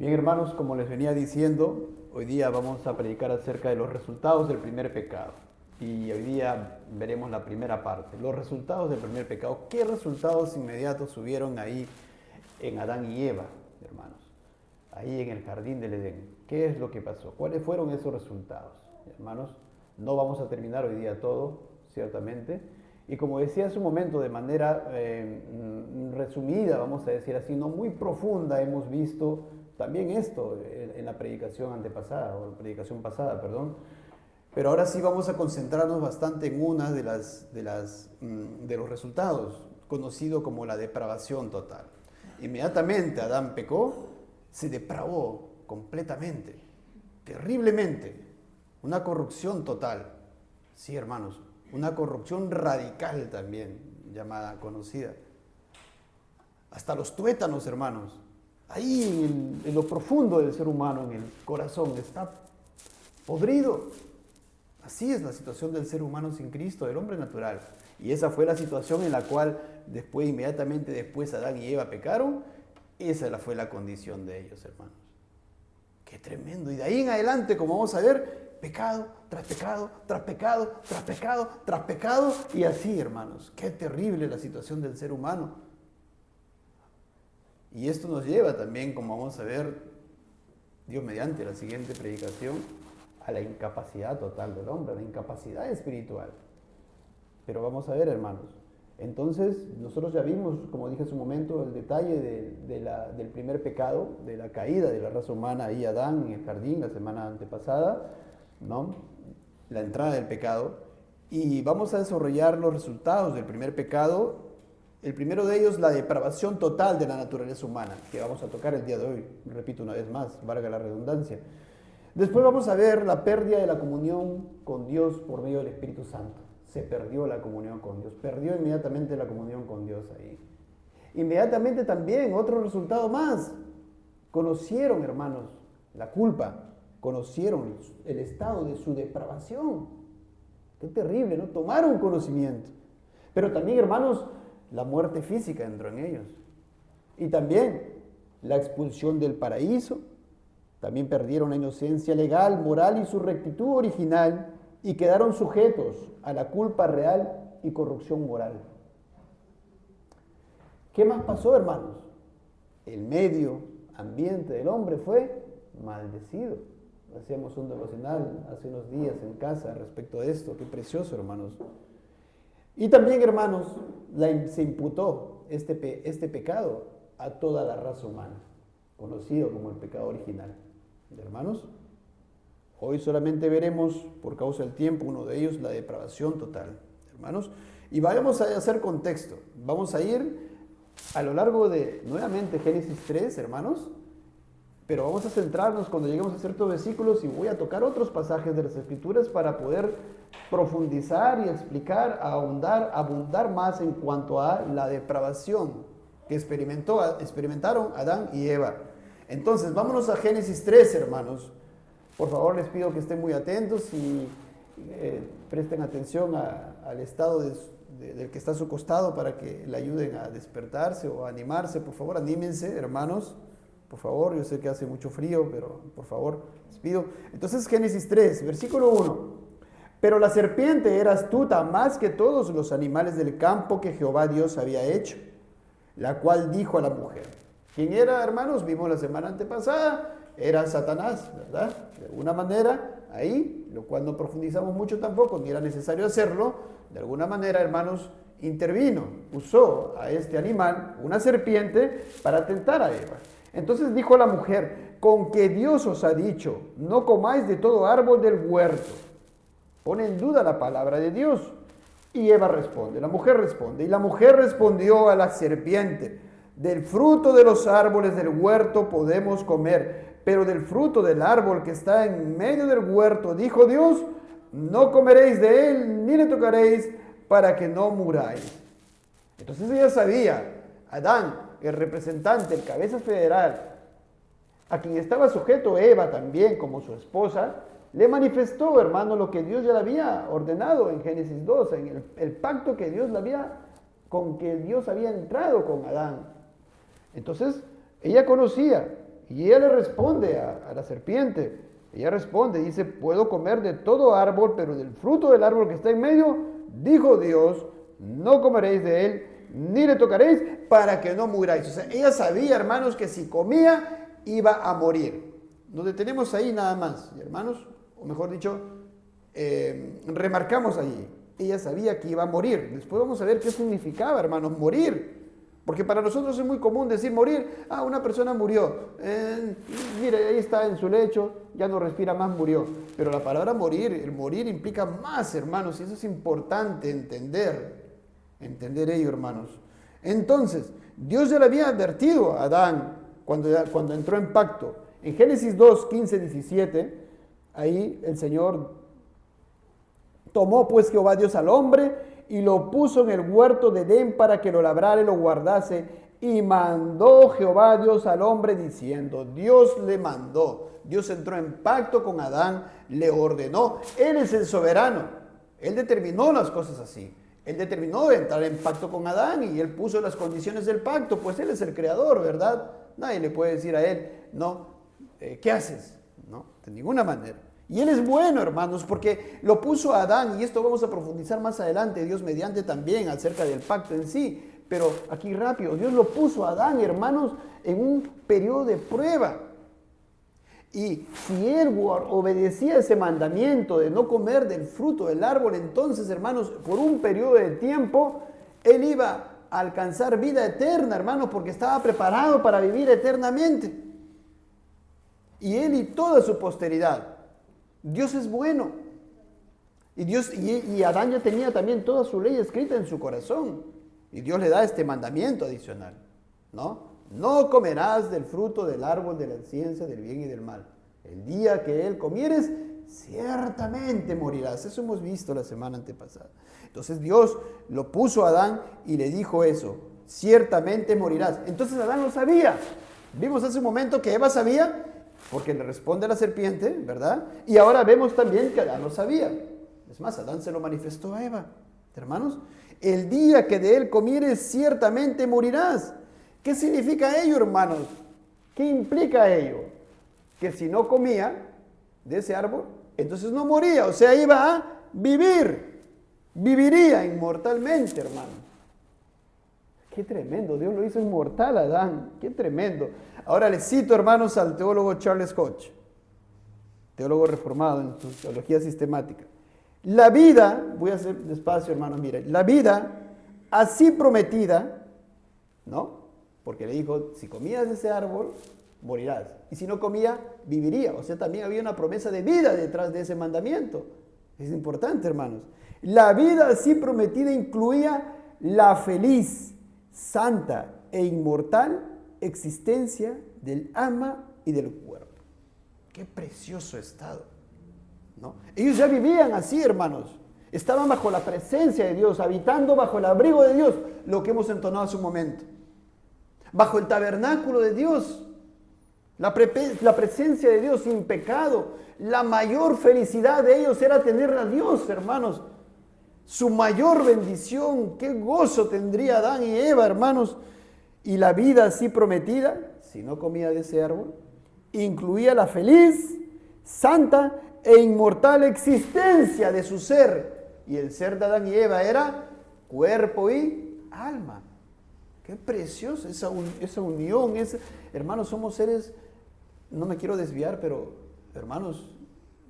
Bien, hermanos, como les venía diciendo, hoy día vamos a predicar acerca de los resultados del primer pecado. Y hoy día veremos la primera parte, los resultados del primer pecado. ¿Qué resultados inmediatos hubieron ahí en Adán y Eva, hermanos? Ahí en el jardín del Edén. ¿Qué es lo que pasó? ¿Cuáles fueron esos resultados? Hermanos, no vamos a terminar hoy día todo, ciertamente. Y como decía hace un momento, de manera resumida, vamos a decir así, no muy profunda, hemos visto también esto en la predicación antepasada, o la predicación pasada, perdón. Pero ahora sí vamos a concentrarnos bastante en una de los resultados, conocido como la depravación total. Inmediatamente Adán pecó, se depravó completamente, terriblemente, una corrupción total. Sí, hermanos, una corrupción radical también, llamada, conocida. Hasta los tuétanos, hermanos, ahí en lo profundo del ser humano, en el corazón, está podrido. Así es la situación del ser humano sin Cristo, del hombre natural. Y esa fue la situación en la cual inmediatamente después Adán y Eva pecaron. Esa fue la condición de ellos, hermanos. Qué tremendo. Y de ahí en adelante, como vamos a ver, pecado tras pecado, tras pecado, tras pecado, tras pecado. Y así, hermanos, qué terrible la situación del ser humano. Y esto nos lleva también, como vamos a ver, Dios mediante la siguiente predicación, a la incapacidad total del hombre, a la incapacidad espiritual. Pero vamos a ver, hermanos, entonces nosotros ya vimos, como dije hace un momento, el detalle del primer pecado, de la caída de la raza humana ahí, Adán en el jardín la semana antepasada, ¿no? La entrada del pecado. Y vamos a desarrollar los resultados del primer pecado. El primero de ellos, la depravación total de la naturaleza humana, que vamos a tocar el día de hoy. Repito una vez más, valga la redundancia. Después vamos a ver la pérdida de la comunión con Dios por medio del Espíritu Santo. Se perdió la comunión con Dios, perdió inmediatamente la comunión con Dios ahí. Inmediatamente también, otro resultado más, conocieron, hermanos, la culpa, conocieron el estado de su depravación. Qué terrible, ¿no? Tomaron conocimiento. Pero también, hermanos, la muerte física entró en ellos. Y también la expulsión del paraíso. También perdieron la inocencia legal, moral y su rectitud original y quedaron sujetos a la culpa real y corrupción moral. ¿Qué más pasó, hermanos? El medio ambiente del hombre fue maldecido. Hacíamos un devocional hace unos días en casa respecto de esto. Qué precioso, hermanos. Y también, hermanos, se imputó este pecado a toda la raza humana, conocido como el pecado original. Hermanos, hoy solamente veremos, por causa del tiempo, uno de ellos, la depravación total. Hermanos, y vamos a hacer contexto. Vamos a ir a lo largo de, nuevamente, Génesis 3, hermanos, pero vamos a centrarnos cuando lleguemos a ciertos versículos y voy a tocar otros pasajes de las Escrituras para poder profundizar y explicar, abundar más en cuanto a la depravación que experimentaron Adán y Eva. Entonces, vámonos a Génesis 3, hermanos. Por favor, les pido que estén muy atentos y presten atención al estado del que está a su costado para que le ayuden a despertarse o a animarse. Por favor, anímense, hermanos. Por favor, yo sé que hace mucho frío, pero por favor, les pido. Entonces, Génesis 3, versículo 1. Pero la serpiente era astuta más que todos los animales del campo que Jehová Dios había hecho, la cual dijo a la mujer. ¿Quién era, hermanos? Vimos la semana antepasada, era Satanás, ¿verdad? De alguna manera, ahí, lo cual no profundizamos mucho tampoco, ni era necesario hacerlo, de alguna manera, hermanos, intervino, usó a este animal, una serpiente, para tentar a Eva. Entonces dijo a la mujer, con que Dios os ha dicho, no comáis de todo árbol del huerto. Pone en duda la palabra de Dios. Y Eva responde, la mujer responde, y la mujer respondió a la serpiente, del fruto de los árboles del huerto podemos comer, pero del fruto del árbol que está en medio del huerto, dijo Dios, no comeréis de él, ni le tocaréis, para que no muráis. Entonces ella sabía, Adán, el representante, el cabeza federal, a quien estaba sujeto Eva también como su esposa, le manifestó, hermano, lo que Dios ya le había ordenado en Génesis 2, en el pacto que Dios con que Dios había entrado con Adán. Entonces, ella conocía Y ella le responde a la serpiente. Ella responde, dice, puedo comer de todo árbol, pero del fruto del árbol que está en medio, dijo Dios, no comeréis de él, ni le tocaréis, para que no muráis. O sea, ella sabía, hermanos, que si comía, iba a morir. Nos detenemos ahí nada más, hermanos, o mejor dicho, remarcamos allí. Ella sabía que iba a morir. Después vamos a ver qué significaba, hermanos, morir. Porque para nosotros es muy común decir morir. Una persona murió. Mire, ahí está en su lecho, ya no respira más, murió. Pero la palabra morir, el morir implica más, hermanos, y eso es importante entender ello, hermanos. Entonces, Dios ya le había advertido a Adán cuando entró en pacto. En Génesis 2, 15, 17, ahí el Señor tomó pues Jehová Dios al hombre y lo puso en el huerto de Edén para que lo labrara y lo guardase. Y mandó Jehová Dios al hombre diciendo, Dios le mandó. Dios entró en pacto con Adán, le ordenó. Él es el soberano. Él determinó las cosas así. Él determinó entrar en pacto con Adán y él puso las condiciones del pacto. Pues él es el creador, ¿verdad? Nadie le puede decir a él, no, ¿qué haces? No, de ninguna manera. Y él es bueno, hermanos, porque lo puso a Adán, y esto vamos a profundizar más adelante, Dios mediante también, acerca del pacto en sí. Pero aquí rápido, Dios lo puso a Adán, hermanos, en un periodo de prueba. Y si él obedecía ese mandamiento de no comer del fruto del árbol, entonces, hermanos, por un periodo de tiempo, él iba a alcanzar vida eterna, hermanos, porque estaba preparado para vivir eternamente. Y él y toda su posteridad. Dios es bueno. Y Adán ya tenía también toda su ley escrita en su corazón. Y Dios le da este mandamiento adicional, ¿no? No comerás del fruto del árbol de la ciencia del bien y del mal. El día que él comieres, ciertamente morirás. Eso hemos visto la semana antepasada. Entonces Dios lo puso a Adán y le dijo eso. Ciertamente morirás. Entonces Adán lo sabía. Vimos hace un momento que Eva sabía, porque le responde a la serpiente, ¿verdad? Y ahora vemos también que Adán lo sabía. Es más, Adán se lo manifestó a Eva. Hermanos, el día que de él comieres, ciertamente morirás. ¿Qué significa ello, hermanos? ¿Qué implica ello? Que si no comía de ese árbol, entonces no moría, o sea, iba a vivir. Viviría inmortalmente, hermano. Qué tremendo, Dios lo hizo inmortal a Adán, qué tremendo. Ahora les cito, hermanos, al teólogo Charles Koch, teólogo reformado en su teología sistemática. La vida, voy a hacer despacio, hermanos, miren, la vida así prometida, ¿no? Porque le dijo, si comías de ese árbol, morirás. Y si no comía, viviría. O sea, también había una promesa de vida detrás de ese mandamiento. Es importante, hermanos. La vida así prometida incluía la feliz, santa e inmortal existencia del alma y del cuerpo. Qué precioso estado, ¿no? Ellos ya vivían así, hermanos. Estaban bajo la presencia de Dios, habitando bajo el abrigo de Dios, lo que hemos entonado hace un momento. Bajo el tabernáculo de Dios, la presencia de Dios sin pecado. La mayor felicidad de ellos era tener a Dios, hermanos. Su mayor bendición, qué gozo tendría Adán y Eva, hermanos. Y la vida así prometida, si no comía de ese árbol, incluía la feliz, santa e inmortal existencia de su ser. Y el ser de Adán y Eva era cuerpo y alma. Qué precioso esa unión. Hermanos, somos seres, no me quiero desviar, pero hermanos,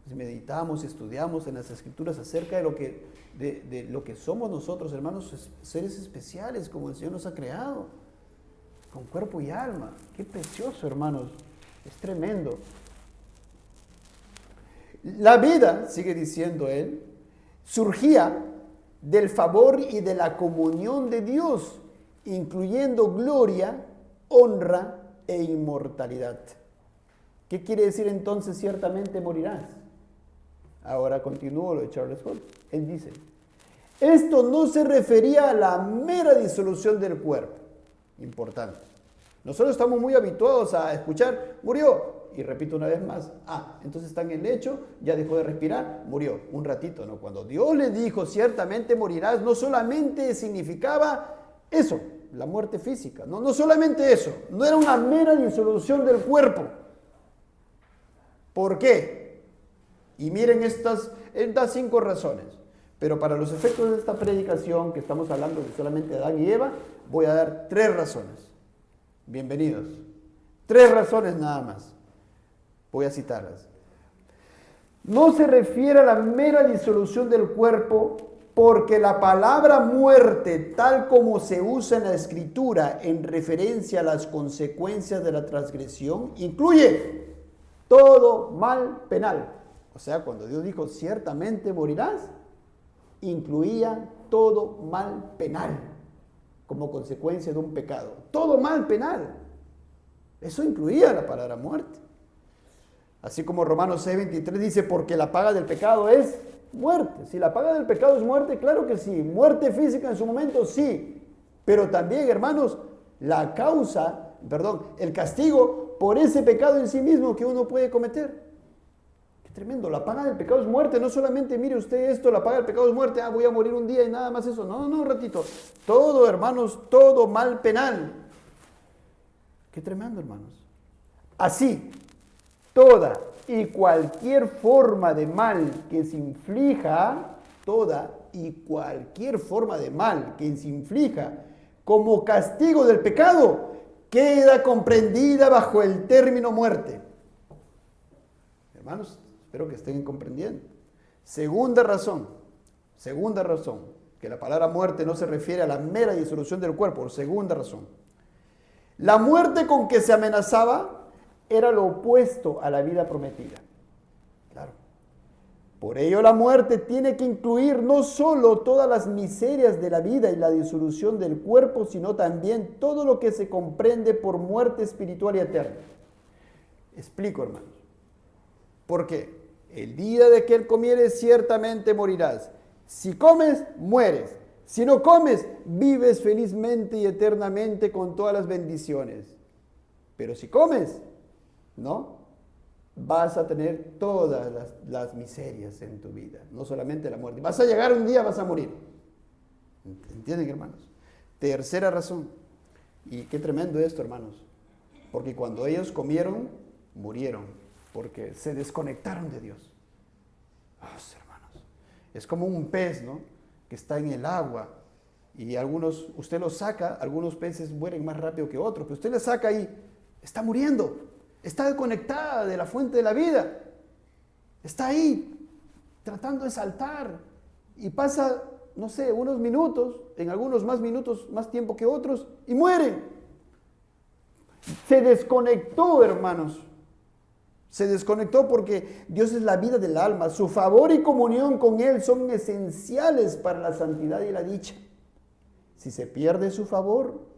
si meditamos, estudiamos en las Escrituras acerca de lo que somos nosotros, hermanos, seres especiales como el Señor nos ha creado, con cuerpo y alma. Qué precioso, hermanos, es tremendo. La vida, sigue diciendo él, surgía del favor y de la comunión de Dios, incluyendo gloria, honra e inmortalidad. ¿Qué quiere decir entonces ciertamente morirás? Ahora continúo lo de Charles Koch. Él dice, esto no se refería a la mera disolución del cuerpo. Importante. Nosotros estamos muy habituados a escuchar, murió. Y repito una vez más, entonces está en el lecho, ya dejó de respirar, murió. Un ratito, ¿no? Cuando Dios le dijo ciertamente morirás, no solamente significaba eso, la muerte física. No solamente eso, no era una mera disolución del cuerpo. ¿Por qué? Y miren estas 5 razones. Pero para los efectos de esta predicación, que estamos hablando de solamente Adán y Eva, voy a dar 3 razones. Bienvenidos. 3 razones nada más. Voy a citarlas. No se refiere a la mera disolución del cuerpo, porque la palabra muerte, tal como se usa en la Escritura en referencia a las consecuencias de la transgresión, incluye todo mal penal. O sea, cuando Dios dijo, ciertamente morirás, incluía todo mal penal como consecuencia de un pecado. Todo mal penal. Eso incluía la palabra muerte. Así como Romanos 6:23 dice, porque la paga del pecado es muerte. Si la paga del pecado es muerte, claro que sí. Muerte física en su momento, sí. Pero también, hermanos, el castigo por ese pecado en sí mismo que uno puede cometer. Qué tremendo. La paga del pecado es muerte. No solamente, mire usted esto, la paga del pecado es muerte. Voy a morir un día y nada más eso. No, un ratito. Todo, hermanos, todo mal penal. Qué tremendo, hermanos. Así, toda y cualquier forma de mal que se inflija, como castigo del pecado, queda comprendida bajo el término muerte. Hermanos, espero que estén comprendiendo. Segunda razón, que la palabra muerte no se refiere a la mera disolución del cuerpo. Segunda razón. La muerte con que se amenazaba era lo opuesto a la vida prometida. Claro. Por ello la muerte tiene que incluir no solo todas las miserias de la vida y la disolución del cuerpo, sino también todo lo que se comprende por muerte espiritual y eterna. Explico, hermanos. ¿Por qué? El día de que él comieres, ciertamente morirás. Si comes, mueres. Si no comes, vives felizmente y eternamente con todas las bendiciones. Pero si comes, ¿no? Vas a tener todas las miserias en tu vida, no solamente la muerte. Vas a llegar un día, vas a morir. ¿Entienden, hermanos? Tercera razón. Y qué tremendo esto, hermanos. Porque cuando ellos comieron, murieron. Porque se desconectaron de Dios. Hermanos. Es como un pez, ¿no? Que está en el agua. Y usted los saca, algunos peces mueren más rápido que otros. Pero usted le saca y está muriendo. Está desconectada de la fuente de la vida. Está ahí, tratando de saltar. Y pasa, no sé, unos minutos, en algunos más minutos, más tiempo que otros, y mueren. Se desconectó, hermanos. Se desconectó porque Dios es la vida del alma. Su favor y comunión con Él son esenciales para la santidad y la dicha. Si se pierde su favor,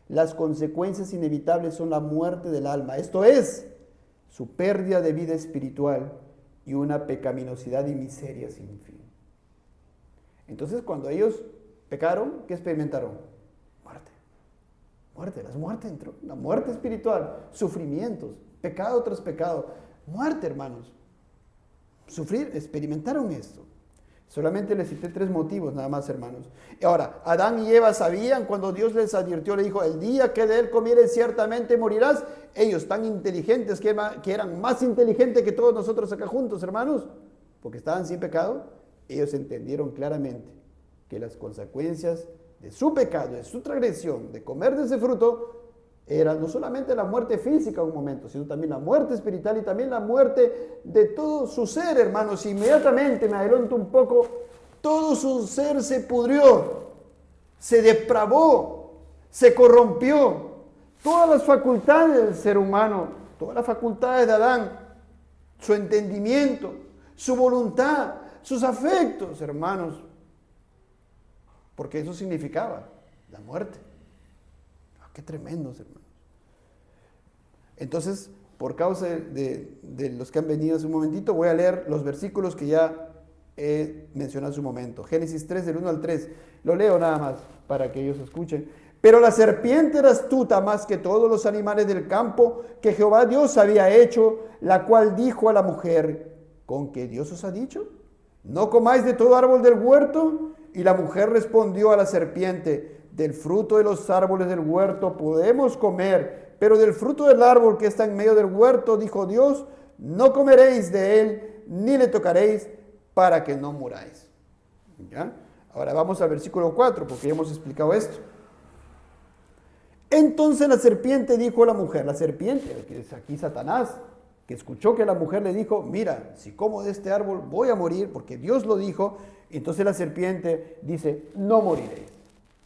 las consecuencias inevitables son la muerte del alma. Esto es, su pérdida de vida espiritual y una pecaminosidad y miseria sin fin. Entonces, cuando ellos pecaron, ¿qué experimentaron? Muerte, la muerte espiritual, sufrimientos, pecado tras pecado. Muerte, hermanos. Experimentaron esto. Solamente les cité 3 motivos nada más, hermanos. Ahora, Adán y Eva sabían cuando Dios les advirtió, le dijo, el día que de él comieres ciertamente morirás. Ellos tan inteligentes que eran más inteligentes que todos nosotros acá juntos, hermanos, porque estaban sin pecado, ellos entendieron claramente que las consecuencias de su pecado, de su transgresión, de comer de ese fruto, era no solamente la muerte física en un momento, sino también la muerte espiritual y también la muerte de todo su ser, hermanos. Inmediatamente, me adelanto un poco, todo su ser se pudrió, se depravó, se corrompió. Todas las facultades del ser humano, todas las facultades de Adán, su entendimiento, su voluntad, sus afectos, hermanos, porque eso significaba la muerte. Qué tremendos, hermanos. Entonces, por causa de los que han venido hace un momentito, voy a leer los versículos que ya he mencionado hace un momento. Génesis 3, del 1 al 3. Lo leo nada más para que ellos escuchen. Pero la serpiente era astuta más que todos los animales del campo que Jehová Dios había hecho, la cual dijo a la mujer, ¿con qué Dios os ha dicho? ¿No comáis de todo árbol del huerto? Y la mujer respondió a la serpiente, del fruto de los árboles del huerto podemos comer, pero del fruto del árbol que está en medio del huerto, dijo Dios, no comeréis de él, ni le tocaréis, para que no muráis. ¿Ya? Ahora vamos al versículo 4, porque ya hemos explicado esto. Entonces la serpiente dijo a la mujer, la serpiente, que es aquí Satanás, que escuchó que la mujer le dijo, mira, si como de este árbol voy a morir, porque Dios lo dijo. Entonces la serpiente dice, no moriréis.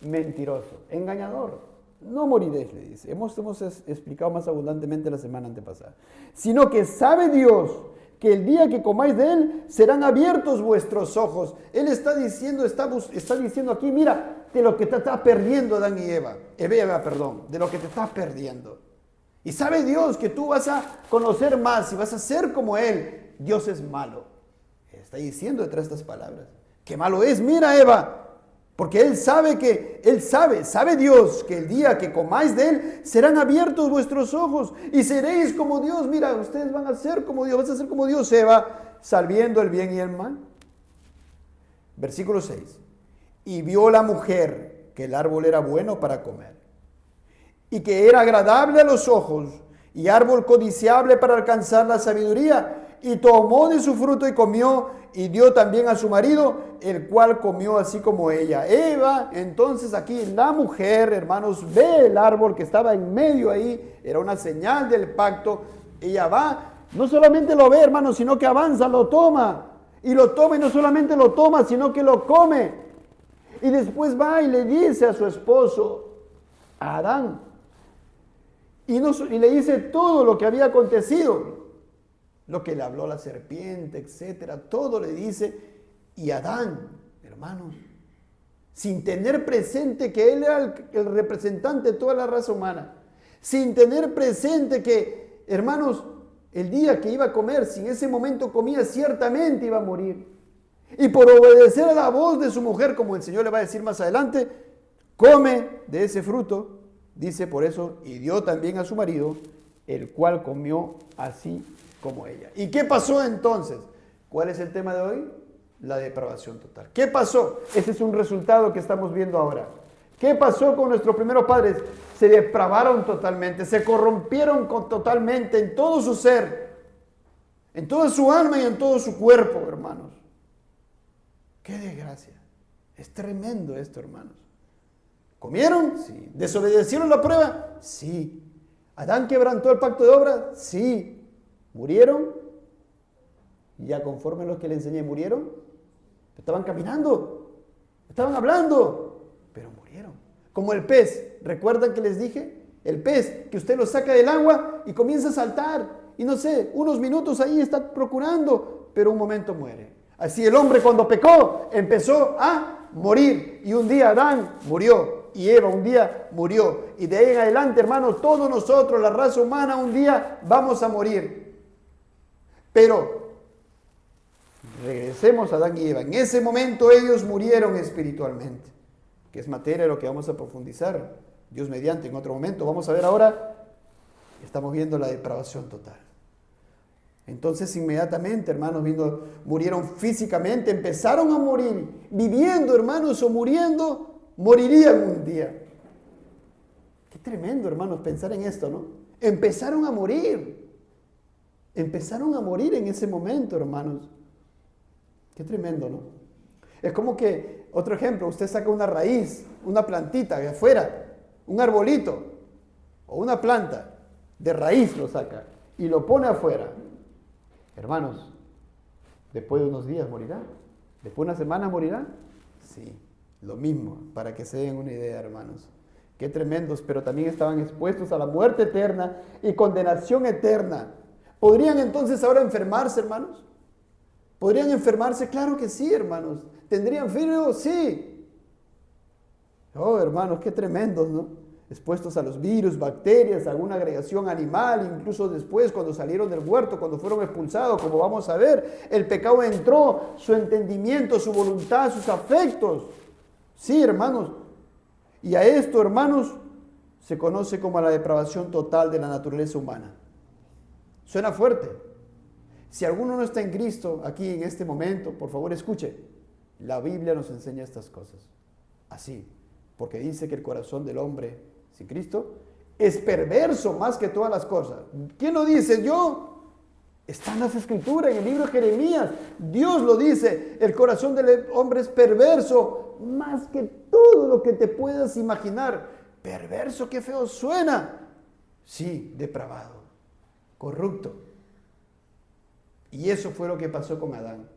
Mentiroso, engañador, no moriréis, le dice. Hemos explicado más abundantemente la semana antepasada. Sino que sabe Dios que el día que comáis de él serán abiertos vuestros ojos. Él está diciendo aquí, mira, de lo que te estás perdiendo, Adán y Eva, de lo que te estás perdiendo. Y sabe Dios que tú vas a conocer más y vas a ser como él. Dios es malo. Está diciendo detrás de estas palabras. Qué malo es, mira, Eva. Porque él sabe sabe Dios que el día que comáis de él serán abiertos vuestros ojos y seréis como Dios. Mira, ustedes van a ser como Dios, vas a ser como Dios, Eva, sabiendo el bien y el mal. Versículo 6. Y vio la mujer que el árbol era bueno para comer y que era agradable a los ojos y árbol codiciable para alcanzar la sabiduría. Y tomó de su fruto y comió, y dio también a su marido, el cual comió así como ella. Eva, entonces aquí la mujer, hermanos, ve el árbol que estaba en medio ahí, era una señal del pacto. Ella va, no solamente lo ve, hermanos, sino que avanza, lo toma. Y lo toma, y no solamente lo toma, sino que lo come. Y después va y le dice a su esposo, a Adán, y le dice todo lo que había acontecido. Lo que le habló la serpiente, etcétera, todo le dice. Y Adán, hermanos, sin tener presente que él era el representante de toda la raza humana, sin tener presente que, hermanos, el día que iba a comer, si en ese momento comía, ciertamente iba a morir. Y por obedecer a la voz de su mujer, como el Señor le va a decir más adelante, come de ese fruto, dice por eso, y dio también a su marido, el cual comió así como ella. ¿Y qué pasó entonces? ¿Cuál es el tema de hoy? La depravación total. ¿Qué pasó? Ese es un resultado que estamos viendo ahora. ¿Qué pasó con nuestros primeros padres? Se depravaron totalmente, se corrompieron totalmente en todo su ser, en toda su alma y en todo su cuerpo, hermanos. ¡Qué desgracia! Es tremendo esto, hermanos. ¿Comieron? Sí. ¿Desobedecieron la prueba? Sí. ¿Adán quebrantó el pacto de obra? Sí. ¿Murieron? Ya conforme a los que le enseñé, ¿murieron? Estaban caminando, estaban hablando, pero murieron. Como el pez, ¿recuerdan que les dije? El pez que usted lo saca del agua y comienza a saltar. Y no sé, unos minutos ahí está procurando, pero un momento muere. Así el hombre cuando pecó empezó a morir. Y un día Adán murió. Y Eva un día murió. Y de ahí en adelante, hermanos, todos nosotros, la raza humana, un día vamos a morir. Pero regresemos a Adán y Eva. En ese momento ellos murieron espiritualmente, que es materia de lo que vamos a profundizar, Dios mediante, en otro momento. Vamos a ver ahora, estamos viendo la depravación total. Entonces inmediatamente, hermanos, murieron físicamente, empezaron a morir, viviendo, hermanos, o muriendo, morirían un día. Qué tremendo, hermanos, pensar en esto, ¿no? Empezaron a morir en ese momento, hermanos. Qué tremendo, ¿no? Es como que, otro ejemplo, usted saca una raíz, una plantita de afuera, un arbolito o una planta, de raíz lo saca y lo pone afuera. Hermanos, después de unos días morirá, después de una semana morirá. Sí, lo mismo, para que se den una idea, hermanos. Qué tremendos, pero también estaban expuestos a la muerte eterna y condenación eterna. ¿Podrían entonces ahora enfermarse, hermanos? ¿Podrían enfermarse? Claro que sí, hermanos. ¿Tendrían frío? Sí. Oh, hermanos, qué tremendos, ¿no? Expuestos a los virus, bacterias, alguna agregación animal, incluso después cuando salieron del huerto, cuando fueron expulsados, como vamos a ver, el pecado entró, su entendimiento, su voluntad, sus afectos. Sí, hermanos. Y a esto, hermanos, se conoce como la depravación total de la naturaleza humana. Suena fuerte. Si alguno no está en Cristo aquí en este momento, por favor escuche. La Biblia nos enseña estas cosas. Así. Porque dice que el corazón del hombre sin Cristo es perverso más que todas las cosas. ¿Quién lo dice? Yo. Está en las Escrituras, en el libro de Jeremías. Dios lo dice, el corazón del hombre es perverso, más que todo lo que te puedas imaginar. Perverso, qué feo suena. Sí, depravado, corrupto. Y eso fue lo que pasó con Adán.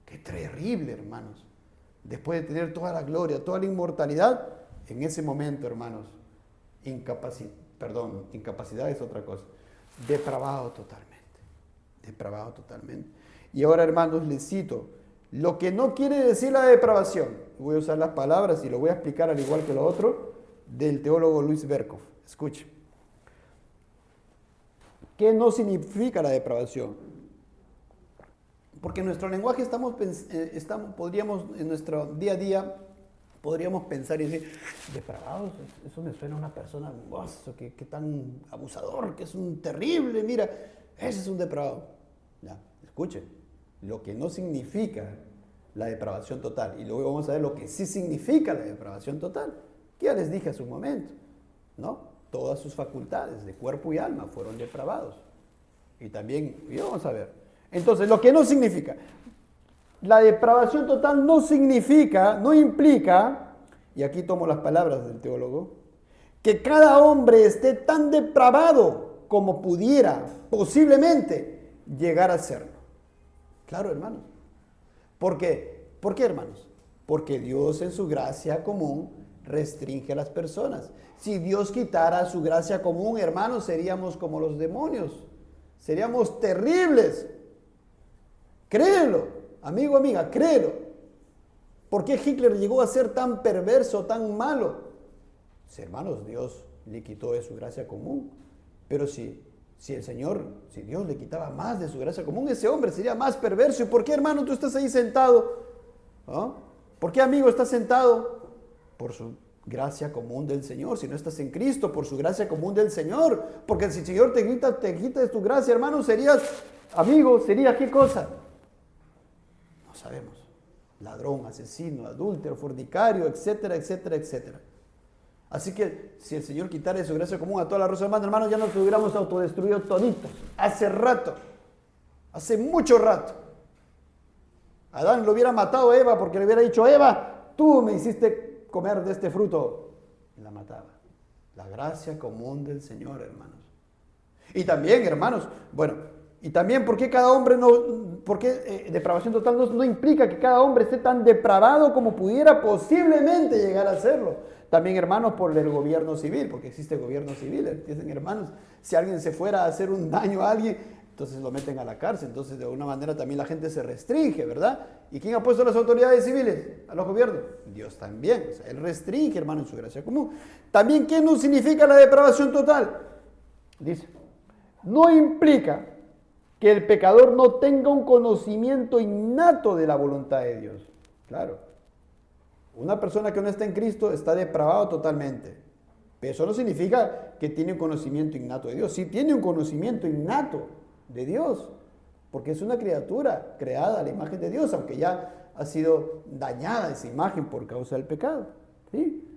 Qué terrible, hermanos. Después de tener toda la gloria, toda la inmortalidad, en ese momento, hermanos, incapacidad es otra cosa. Depravado totalmente. Depravado totalmente. Y ahora, hermanos, les cito lo que no quiere decir la depravación. Voy a usar las palabras y lo voy a explicar al igual que lo otro del teólogo Luis Berkhoff. Escuche. ¿Qué no significa la depravación? Porque en nuestro lenguaje podríamos, en nuestro día a día, podríamos pensar y decir, depravados, eso me suena a una persona, que tan abusador, que es un terrible, mira, ese es un depravado. Ya, escuchen, lo que no significa la depravación total, y luego vamos a ver lo que sí significa la depravación total, que ya les dije hace un momento, ¿no? Todas sus facultades de cuerpo y alma fueron depravados. Y también, vamos a ver. Entonces, lo que no significa, la depravación total no significa, no implica, y aquí tomo las palabras del teólogo, que cada hombre esté tan depravado como pudiera posiblemente llegar a serlo. Claro, hermanos. ¿Por qué? ¿Por qué, hermanos? Porque Dios en su gracia común restringe a las personas. Si Dios quitara su gracia común, hermanos, seríamos como los demonios. Seríamos terribles. Créelo, amigo, amiga, créelo. ¿Por qué Hitler llegó a ser tan perverso, tan malo? Pues, hermanos, Dios le quitó de su gracia común. Pero si Dios le quitaba más de su gracia común, ese hombre sería más perverso. ¿Y por qué, hermano, tú estás ahí sentado? ¿Ah? ¿Por qué, amigo, estás sentado? Por su gracia común del Señor. Si no estás en Cristo, por su gracia común del Señor. Porque si el Señor te quita de tu gracia, hermano, serías, amigo, sería ¿qué cosa? No sabemos. Ladrón, asesino, adúltero, fornicario, etcétera, etcétera, etcétera. Así que si el Señor quitara de su gracia común a toda la raza humana, hermanos, ya nos hubiéramos autodestruido toditos. Hace rato. Hace mucho rato. Adán lo hubiera matado a Eva porque le hubiera dicho, Eva, tú me hiciste comer de este fruto. Y la mataba. La gracia común del Señor, hermanos. Y también, hermanos, y también ¿por qué cada hombre depravación total no implica que cada hombre esté tan depravado como pudiera posiblemente llegar a serlo? También, hermanos, por el gobierno civil, porque existe gobierno civil. Dicen, hermanos, si alguien se fuera a hacer un daño a alguien, entonces lo meten a la cárcel. Entonces, de alguna manera también la gente se restringe, ¿verdad? ¿Y quién ha puesto a las autoridades civiles? A los gobiernos. Dios también. O sea, Él restringe, hermano, en su gracia común. También, ¿qué no significa la depravación total? Dice, no implica que el pecador no tenga un conocimiento innato de la voluntad de Dios. Claro. Una persona que no está en Cristo está depravado totalmente. Pero eso no significa que tiene un conocimiento innato de Dios. Sí tiene un conocimiento innato de Dios, porque es una criatura creada a la imagen de Dios, aunque ya ha sido dañada esa imagen por causa del pecado. ¿Sí?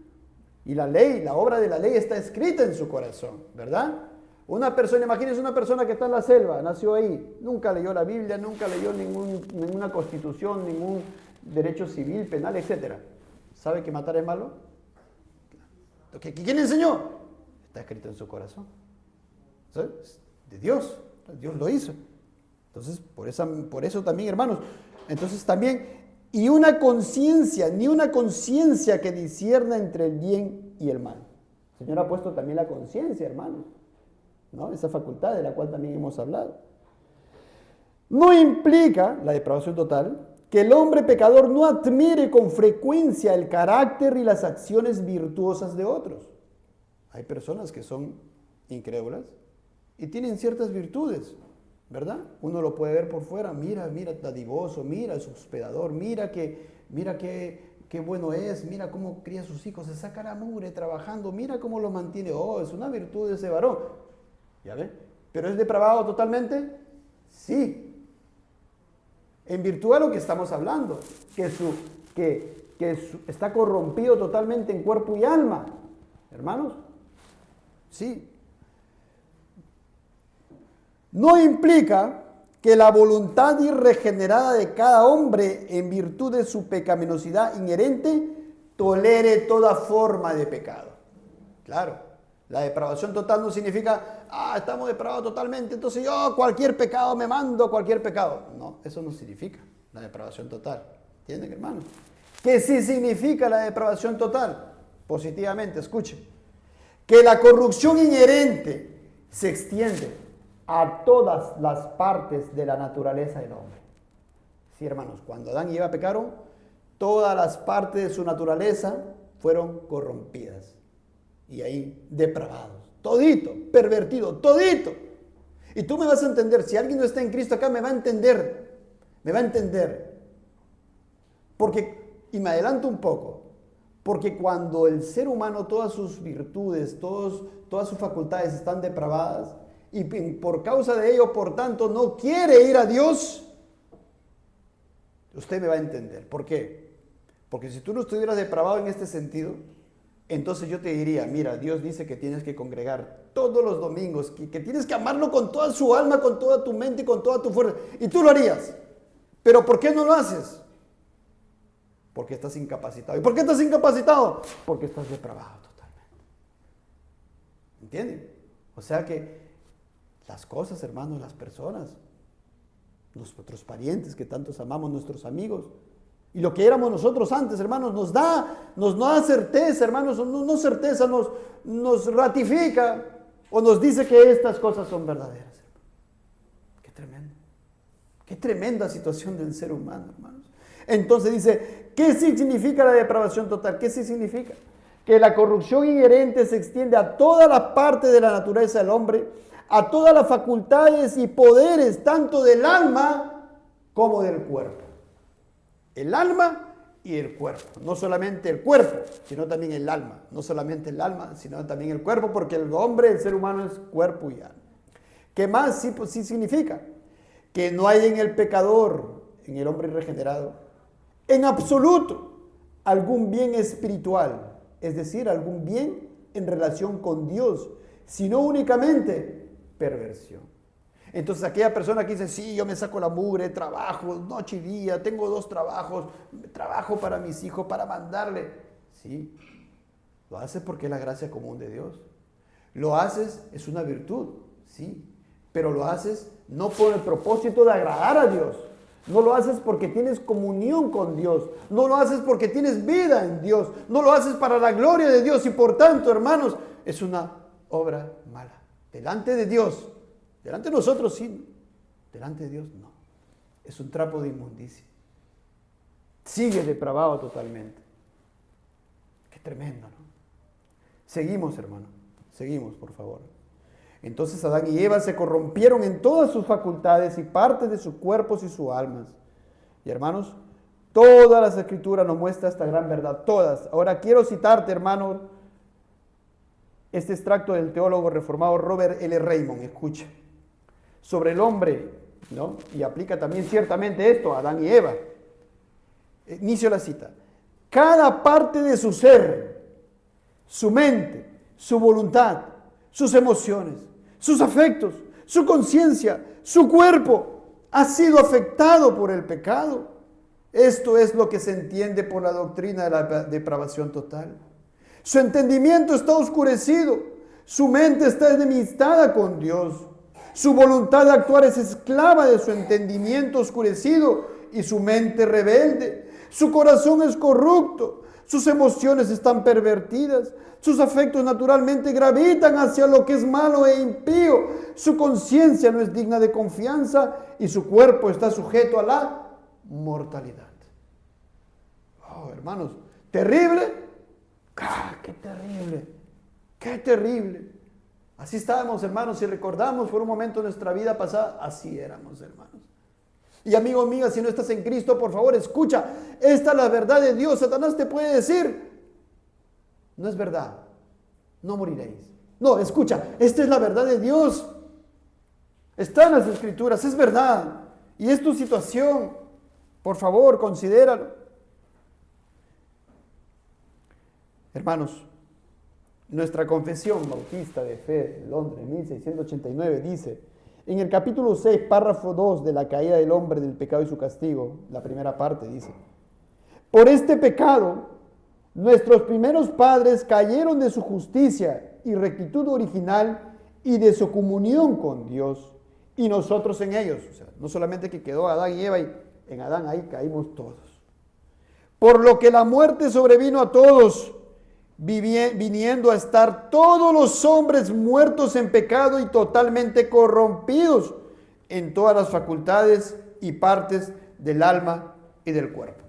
Y la ley, la obra de la ley está escrita en su corazón, ¿verdad? Una persona, imagínense una persona que está en la selva, nació ahí, nunca leyó la Biblia, nunca leyó ninguna constitución, ningún derecho civil, penal, etc. ¿Sabe que matar es malo? ¿Quién enseñó? Está escrito en su corazón. ¿Sabes? De Dios. Dios lo hizo. Entonces, por eso también, hermanos, entonces también, y una conciencia, ni una conciencia que discierna entre el bien y el mal. El Señor ha puesto también la conciencia, hermanos, ¿no? Esa facultad de la cual también hemos hablado. No implica la depravación total que el hombre pecador no admire con frecuencia el carácter y las acciones virtuosas de otros. Hay personas que son incrédulas y tienen ciertas virtudes, ¿verdad? Uno lo puede ver por fuera, mira, dadivoso, mira, es hospedador, mira qué bueno es, mira cómo cría a sus hijos, se saca la mugre trabajando, mira cómo lo mantiene, es una virtud de ese varón. ¿Ya ven? ¿Pero es depravado totalmente? Sí. En virtud a lo que estamos hablando, que está corrompido totalmente en cuerpo y alma. Hermanos, sí. no implica que la voluntad irregenerada de cada hombre, en virtud de su pecaminosidad inherente, tolere toda forma de pecado. Claro, la depravación total no significa, estamos depravados totalmente, entonces yo cualquier pecado me mando, cualquier pecado. No, eso no significa la depravación total. ¿Entienden, hermanos? ¿Qué sí significa la depravación total? Positivamente, escuchen. Que la corrupción inherente se extiende a todas las partes de la naturaleza del hombre. Sí, hermanos, cuando Adán y Eva pecaron, todas las partes de su naturaleza fueron corrompidas. Y ahí depravados. Todito, pervertido, todito. Y tú me vas a entender, si alguien no está en Cristo acá, me va a entender. Me va a entender. Porque, y me adelanto un poco, porque cuando el ser humano, todas sus virtudes, todas sus facultades están depravadas, y por causa de ello, por tanto, no quiere ir a Dios, usted me va a entender. ¿Por qué? Porque si tú no estuvieras depravado en este sentido, entonces yo te diría, mira, Dios dice que tienes que congregar todos los domingos, que tienes que amarlo con toda su alma, con toda tu mente y con toda tu fuerza. Y tú lo harías. ¿Pero por qué no lo haces? Porque estás incapacitado. ¿Y por qué estás incapacitado? Porque estás depravado totalmente. ¿Entienden? O sea que las cosas, hermanos, las personas, nuestros parientes que tantos amamos, nuestros amigos, y lo que éramos nosotros antes, hermanos, nos da certeza, hermanos, no certeza, nos ratifica o nos dice que estas cosas son verdaderas. Qué tremendo. Qué tremenda situación del ser humano, hermanos. Entonces dice, ¿qué sí significa la depravación total? ¿Qué sí significa? Que la corrupción inherente se extiende a todas las partes de la naturaleza del hombre, a todas las facultades y poderes, tanto del alma como del cuerpo. El alma y el cuerpo. No solamente el cuerpo, sino también el alma. No solamente el alma, sino también el cuerpo, porque el hombre, el ser humano es cuerpo y alma. ¿Qué más sí significa? Que no hay en el pecador, en el hombre regenerado, en absoluto, algún bien espiritual, es decir, algún bien en relación con Dios, sino únicamente perversión. Entonces aquella persona que dice, sí, yo me saco la mugre, trabajo noche y día, tengo 2 trabajos, trabajo para mis hijos, para mandarle. Sí, lo haces porque es la gracia común de Dios. Lo haces, es una virtud, sí, pero lo haces no por el propósito de agradar a Dios. No lo haces porque tienes comunión con Dios. No lo haces porque tienes vida en Dios. No lo haces para la gloria de Dios. Y por tanto, hermanos, es una obra mala. Delante de Dios. Delante de nosotros sí. Delante de Dios no. Es un trapo de inmundicia. Sigue depravado totalmente. Qué tremendo, ¿no? Seguimos, hermano. Seguimos, por favor. Entonces Adán y Eva se corrompieron en todas sus facultades y partes de sus cuerpos y sus almas. Y hermanos, todas las escrituras nos muestran esta gran verdad, todas. Ahora quiero citarte, hermano, este extracto del teólogo reformado Robert L. Raymond, escucha, sobre el hombre, ¿no? Y aplica también ciertamente esto a Adán y Eva. Inicio la cita. Cada parte de su ser, su mente, su voluntad, sus emociones, sus afectos, su conciencia, su cuerpo, ha sido afectado por el pecado. Esto es lo que se entiende por la doctrina de la depravación total. Su entendimiento está oscurecido, su mente está enemistada con Dios, su voluntad de actuar es esclava de su entendimiento oscurecido y su mente rebelde. Su corazón es corrupto, sus emociones están pervertidas, sus afectos naturalmente gravitan hacia lo que es malo e impío, su conciencia no es digna de confianza y su cuerpo está sujeto a la mortalidad. Oh, hermanos, terrible. ¡Ah, qué terrible! ¡Qué terrible! Así estábamos, hermanos, si recordamos por un momento de nuestra vida pasada, así éramos, hermanos. Y amigo, amiga, si no estás en Cristo, por favor, escucha. Esta es la verdad de Dios. Satanás te puede decir, no es verdad, no moriréis. No, escucha, esta es la verdad de Dios. Está en las Escrituras, es verdad. Y es tu situación. Por favor, considéralo. Hermanos, nuestra confesión bautista de fe de Londres, 1689, dice, En el capítulo 6, párrafo 2 de la caída del hombre, del pecado y su castigo, la primera parte dice: por este pecado, nuestros primeros padres cayeron de su justicia y rectitud original y de su comunión con Dios, y nosotros en ellos. O sea, no solamente que quedó Adán y Eva, y en Adán ahí caímos todos. Por lo que la muerte sobrevino a todos, viniendo a estar todos los hombres muertos en pecado y totalmente corrompidos en todas las facultades y partes del alma y del cuerpo.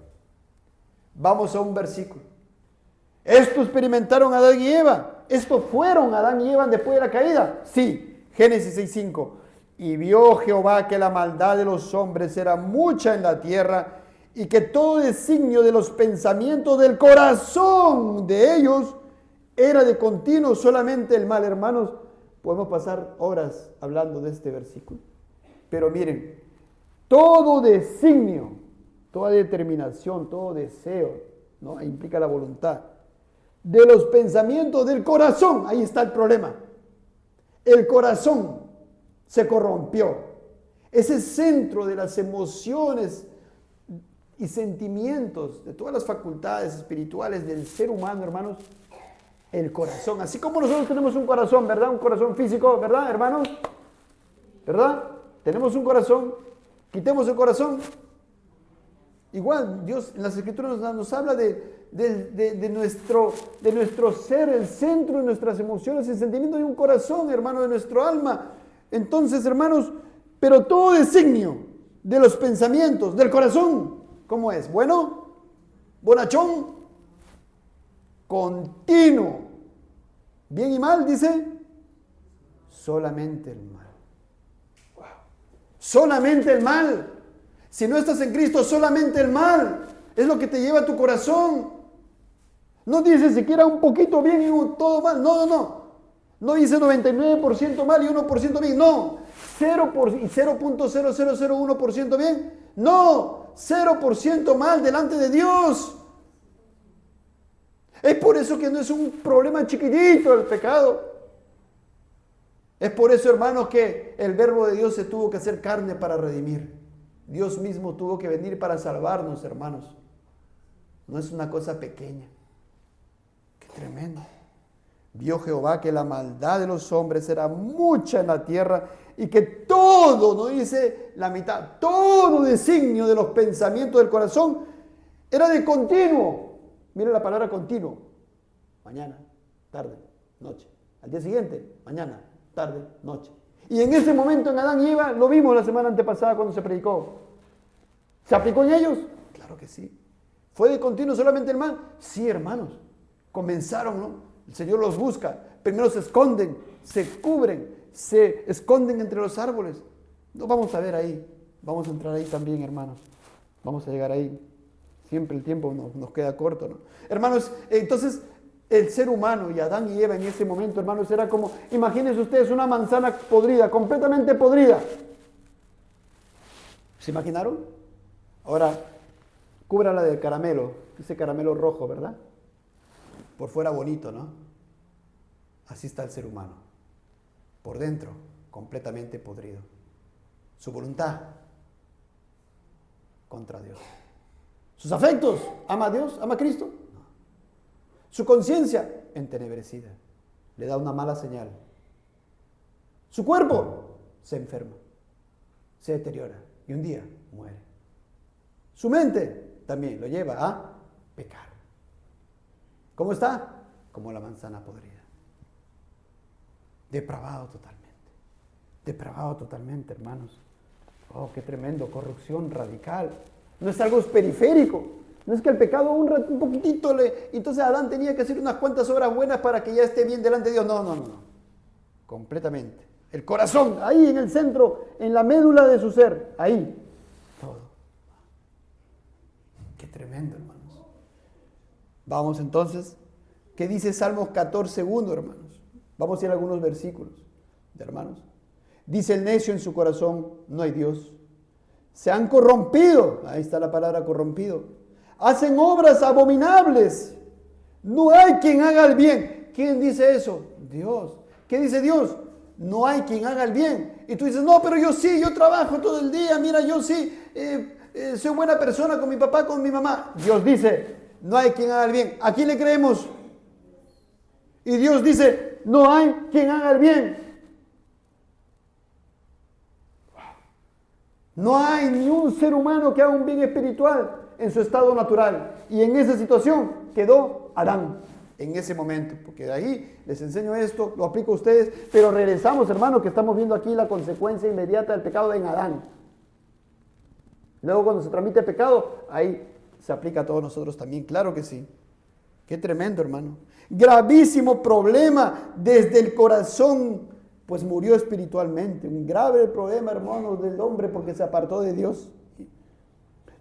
Vamos a un versículo. Esto experimentaron Adán y Eva. Esto fueron Adán y Eva después de la caída. Sí, Génesis 6:5. Y vio Jehová que la maldad de los hombres era mucha en la tierra, y que todo designio de los pensamientos del corazón de ellos era de continuo solamente el mal. Hermanos, podemos pasar horas hablando de este versículo. Pero miren, todo designio, toda determinación, todo deseo, ¿no? Implica la voluntad. De los pensamientos del corazón, ahí está el problema. El corazón se corrompió. Ese centro de las emociones y sentimientos, de todas las facultades espirituales del ser humano, hermanos, el corazón. Así como nosotros tenemos un corazón, ¿verdad? Un corazón físico, ¿verdad, hermanos? ¿Verdad? Tenemos un corazón, quitemos el corazón. Igual, Dios en las Escrituras nos habla de nuestro ser, el centro de nuestras emociones y sentimientos, de un corazón, hermano, de nuestro alma. Entonces, hermanos, pero todo designio de los pensamientos, del corazón, ¿cómo es? ¿Bueno? ¿Bonachón? Continuo. ¿Bien y mal? Dice. Solamente el mal. Wow. Solamente el mal. Si no estás en Cristo, solamente el mal es lo que te lleva a tu corazón. No dice siquiera un poquito bien y todo mal. No. No dice 99% mal y 1% bien. No. 0.0001% bien. No. 0% mal delante de Dios. Es por eso que no es un problema chiquitito el pecado. Es por eso, hermanos, que el verbo de Dios se tuvo que hacer carne para redimir. Dios mismo tuvo que venir para salvarnos, hermanos. No es una cosa pequeña. Qué tremendo. Vio Jehová que la maldad de los hombres era mucha en la tierra, y que todo, no dice la mitad, todo designio de los pensamientos del corazón era de continuo. Mire la palabra continuo. Mañana, tarde, noche. Al día siguiente, mañana, tarde, noche. Y en ese momento en Adán y Eva, lo vimos la semana antepasada cuando se predicó. ¿Se aplicó en ellos? Claro que sí. ¿Fue de continuo solamente el mal? Sí, hermanos. Comenzaron, ¿no? El Señor los busca. Primero se esconden, se cubren, se esconden entre los árboles. No vamos a ver ahí. Vamos a entrar ahí también, hermanos. Vamos a llegar ahí. Siempre el tiempo nos queda corto, ¿no? Hermanos, entonces el ser humano y Adán y Eva en ese momento, hermanos, era como, imagínense ustedes una manzana podrida, completamente podrida. ¿Se imaginaron? Ahora, cúbrala de caramelo, ese caramelo rojo, ¿verdad? Por fuera bonito, ¿no? Así está el ser humano. Por dentro, completamente podrido. Su voluntad, contra Dios. Sus afectos, ¿ama a Dios? ¿Ama a Cristo? No. Su conciencia, entenebrecida. Le da una mala señal. Su cuerpo se enferma, se deteriora y un día muere. Su mente también lo lleva a pecar. ¿Cómo está? Como la manzana podrida. Depravado totalmente. Depravado totalmente, hermanos. Oh, qué tremendo. Corrupción radical. No es algo periférico. No es que el pecado un poquitito entonces Adán tenía que hacer unas cuantas obras buenas para que ya esté bien delante de Dios. No. Completamente. El corazón, ahí en el centro, en la médula de su ser. Ahí. Todo. Qué tremendo, hermanos. Vamos entonces. ¿Qué dice Salmos 14:1, hermanos? Vamos a ir a algunos versículos, hermanos. Dice el necio en su corazón, no hay Dios. Se han corrompido, ahí está la palabra corrompido. Hacen obras abominables. No hay quien haga el bien. ¿Quién dice eso? Dios. ¿Qué dice Dios? no hay quien haga el bien. Y tú dices, no, pero yo sí, yo trabajo todo el día, mira, yo sí, soy buena persona con mi papá, con mi mamá. Dios dice, no hay quien haga el bien. ¿A quién le creemos? Y Dios dice, no hay quien haga el bien. No hay ni un ser humano que haga un bien espiritual en su estado natural. Y en esa situación quedó Adán en ese momento. Porque de ahí les enseño esto, lo aplico a ustedes. Pero regresamos, hermanos, que estamos viendo aquí la consecuencia inmediata del pecado en Adán. Luego cuando se transmite el pecado, ahí se aplica a todos nosotros también. Claro que sí. Qué tremendo, hermano. Gravísimo problema desde el corazón, pues murió espiritualmente. Un grave problema, hermanos, del hombre porque se apartó de Dios.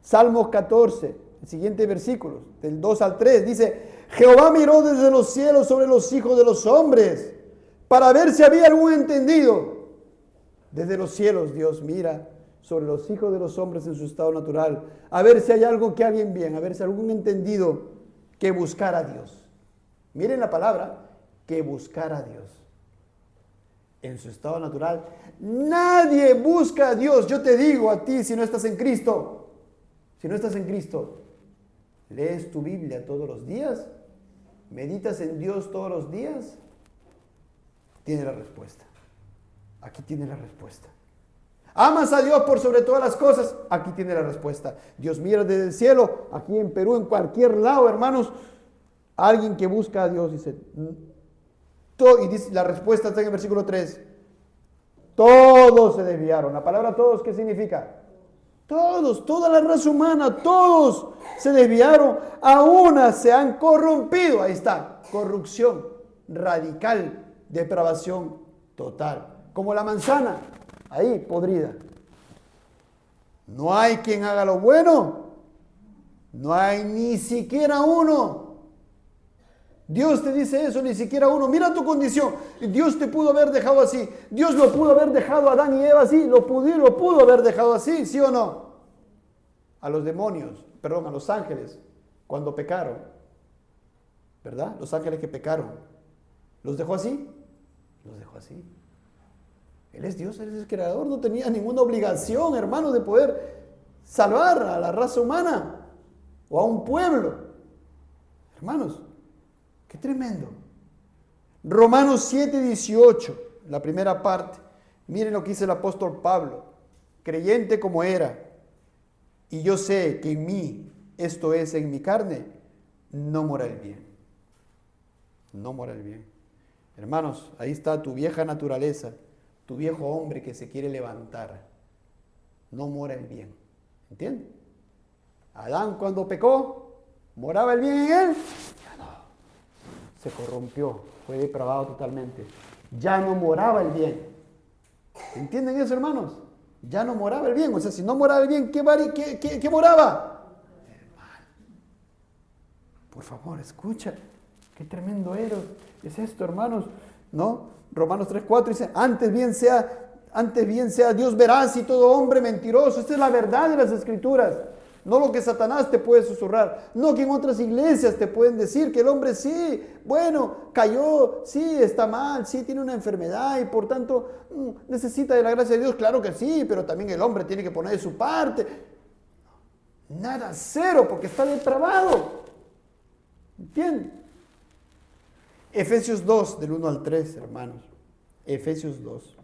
Salmos 14, el siguiente versículo, del 2 al 3, dice: Jehová miró desde los cielos sobre los hijos de los hombres para ver si había algún entendido. Desde los cielos Dios mira sobre los hijos de los hombres en su estado natural, a ver si hay algo que alguien bien, a ver si hay algún entendido que buscar a Dios. Miren la palabra, que buscar a Dios. En su estado natural, nadie busca a Dios. Yo te digo a ti, si no estás en Cristo, lees tu Biblia todos los días, meditas en Dios todos los días, tiene la respuesta. Aquí tiene la respuesta. Amas a Dios por sobre todas las cosas, aquí tiene la respuesta. Dios mira desde el cielo, aquí en Perú, en cualquier lado, hermanos, alguien que busca a Dios dice, y dice, la respuesta está en el versículo 3. Todos se desviaron. La palabra todos, ¿qué significa? Todos, toda la raza humana, todos se desviaron, a una se han corrompido. Ahí está, corrupción radical, depravación total. Como la manzana, ahí podrida. No hay quien haga lo bueno, no hay ni siquiera uno. Dios te dice eso, ni siquiera uno. Mira tu condición. Dios te pudo haber dejado así. Dios lo pudo haber dejado a Adán y Eva así. Lo pudo haber dejado así, ¿sí o no? A los demonios, a los ángeles, cuando pecaron, ¿verdad? Los ángeles que pecaron, ¿los dejó así? Los dejó así. Él es Dios, Él es el creador. No tenía ninguna obligación, hermano, de poder salvar a la raza humana o a un pueblo. Hermanos, qué tremendo. Romanos 7:18, la primera parte. Miren lo que dice el apóstol Pablo. Creyente como era, y yo sé que en mí, esto es, en mi carne, no mora el bien. No mora el bien. Hermanos, ahí está tu vieja naturaleza, tu viejo hombre que se quiere levantar. No mora el bien. ¿Entiendes? Adán cuando pecó, ¿moraba el bien en él? Se corrompió, fue depravado totalmente. Ya no moraba el bien. ¿Entienden eso, hermanos? Ya no moraba el bien. O sea, si no moraba el bien, ¿qué moraba? El mal. Por favor, escucha. Qué tremendo es esto, hermanos. ¿No? Romanos 3:4 dice, antes bien sea Dios veraz y todo hombre mentiroso. Esta es la verdad de las Escrituras. No lo que Satanás te puede susurrar, no que en otras iglesias te pueden decir que el hombre sí, bueno, cayó, sí, está mal, sí, tiene una enfermedad y por tanto necesita de la gracia de Dios. Claro que sí, pero también el hombre tiene que poner de su parte. Nada, cero, porque está depravado. ¿Entienden? Efesios 2, del 1 al 3, hermanos. Efesios 2.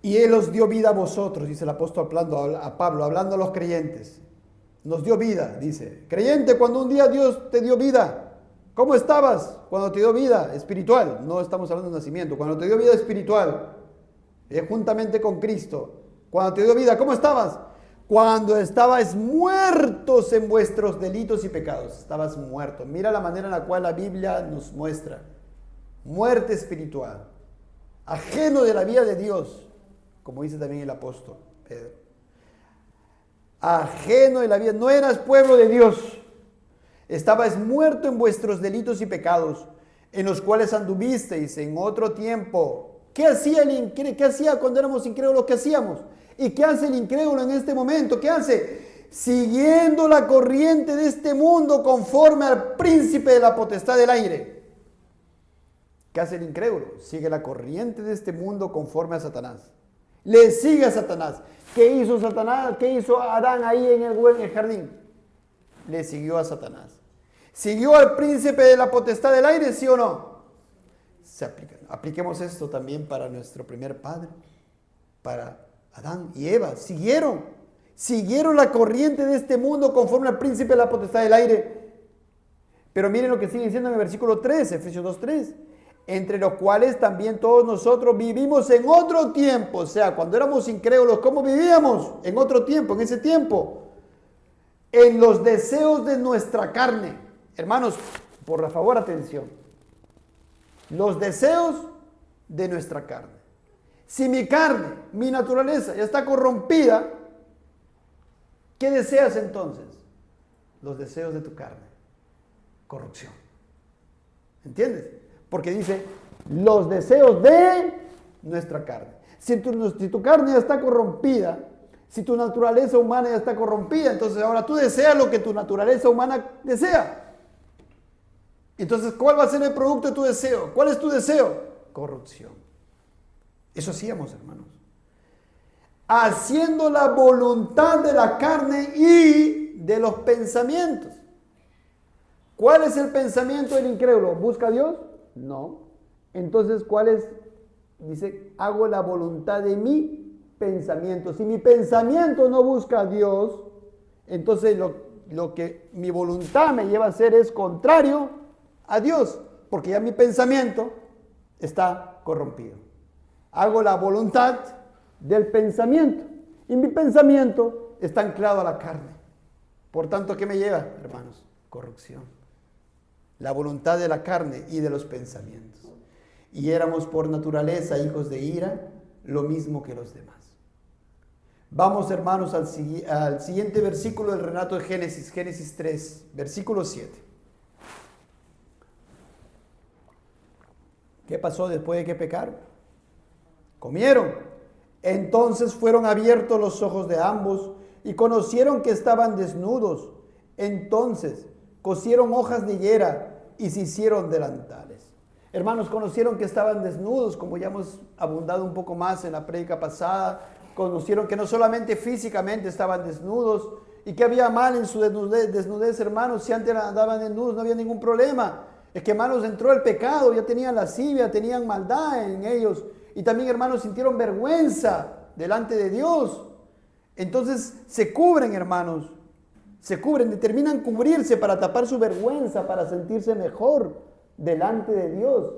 Y Él os dio vida a vosotros, dice el apóstol Pablo, hablando a los creyentes. Nos dio vida, dice. Creyente, cuando un día Dios te dio vida, ¿cómo estabas cuando te dio vida espiritual? No estamos hablando de nacimiento. Cuando te dio vida espiritual, juntamente con Cristo. Cuando te dio vida, ¿cómo estabas? Cuando estabas muertos en vuestros delitos y pecados. Estabas muerto. Mira la manera en la cual la Biblia nos muestra. Muerte espiritual. Ajeno de la vida de Dios. Como dice también el apóstol Pedro. Ajeno de la vida. No eras pueblo de Dios. Estabas muerto en vuestros delitos y pecados, en los cuales anduvisteis en otro tiempo. ¿Qué hacía cuando éramos incrédulos? ¿Qué hacíamos? ¿Y qué hace el incrédulo en este momento? ¿Qué hace? Siguiendo la corriente de este mundo conforme al príncipe de la potestad del aire. ¿Qué hace el incrédulo? Sigue la corriente de este mundo conforme a Satanás. Le sigue a Satanás. ¿Qué hizo Satanás? ¿Qué hizo Adán ahí en el jardín? Le siguió a Satanás. ¿Siguió al príncipe de la potestad del aire, sí o no? Se aplica. Apliquemos esto también para nuestro primer padre, para Adán y Eva. Siguieron la corriente de este mundo conforme al príncipe de la potestad del aire. Pero miren lo que sigue diciendo en el versículo 3, Efesios 2:3. Entre los cuales también todos nosotros vivimos en otro tiempo. O sea, cuando éramos incrédulos, ¿cómo vivíamos? En otro tiempo, en ese tiempo. En los deseos de nuestra carne. Hermanos, por favor, atención. Los deseos de nuestra carne. Si mi carne, mi naturaleza ya está corrompida, ¿qué deseas entonces? Los deseos de tu carne. Corrupción. ¿Entiendes? Porque dice, los deseos de nuestra carne. Si tu carne ya está corrompida, si tu naturaleza humana ya está corrompida, entonces ahora tú deseas lo que tu naturaleza humana desea. Entonces, ¿cuál va a ser el producto de tu deseo? ¿Cuál es tu deseo? Corrupción. Eso hacíamos, hermanos. Haciendo la voluntad de la carne y de los pensamientos. ¿Cuál es el pensamiento del incrédulo? ¿Busca a Dios? No. Entonces, ¿cuál es? Dice, hago la voluntad de mi pensamiento. Si mi pensamiento no busca a Dios, entonces lo que mi voluntad me lleva a hacer es contrario a Dios, porque ya mi pensamiento está corrompido. Hago la voluntad del pensamiento y mi pensamiento está anclado a la carne. Por tanto, ¿qué me lleva, hermanos? Corrupción. La voluntad de la carne y de los pensamientos. Y éramos por naturaleza hijos de ira, lo mismo que los demás. Vamos, hermanos, al siguiente versículo del relato de Génesis, Génesis 3, versículo 7. ¿Qué pasó después de que pecaron? Comieron. Entonces fueron abiertos los ojos de ambos y conocieron que estaban desnudos. Entonces cosieron hojas de higuera y se hicieron delantales. Hermanos, conocieron que estaban desnudos, como ya hemos abundado un poco más en la prédica pasada. Conocieron que no solamente físicamente estaban desnudos y que había mal en su desnudez, hermanos. Si antes andaban desnudos no había ningún problema. Es que, hermanos, entró el pecado, ya tenían lascivia, tenían maldad en ellos. Y también, hermanos, sintieron vergüenza delante de Dios. Entonces se cubren, hermanos. Se cubren, determinan cubrirse para tapar su vergüenza, para sentirse mejor delante de Dios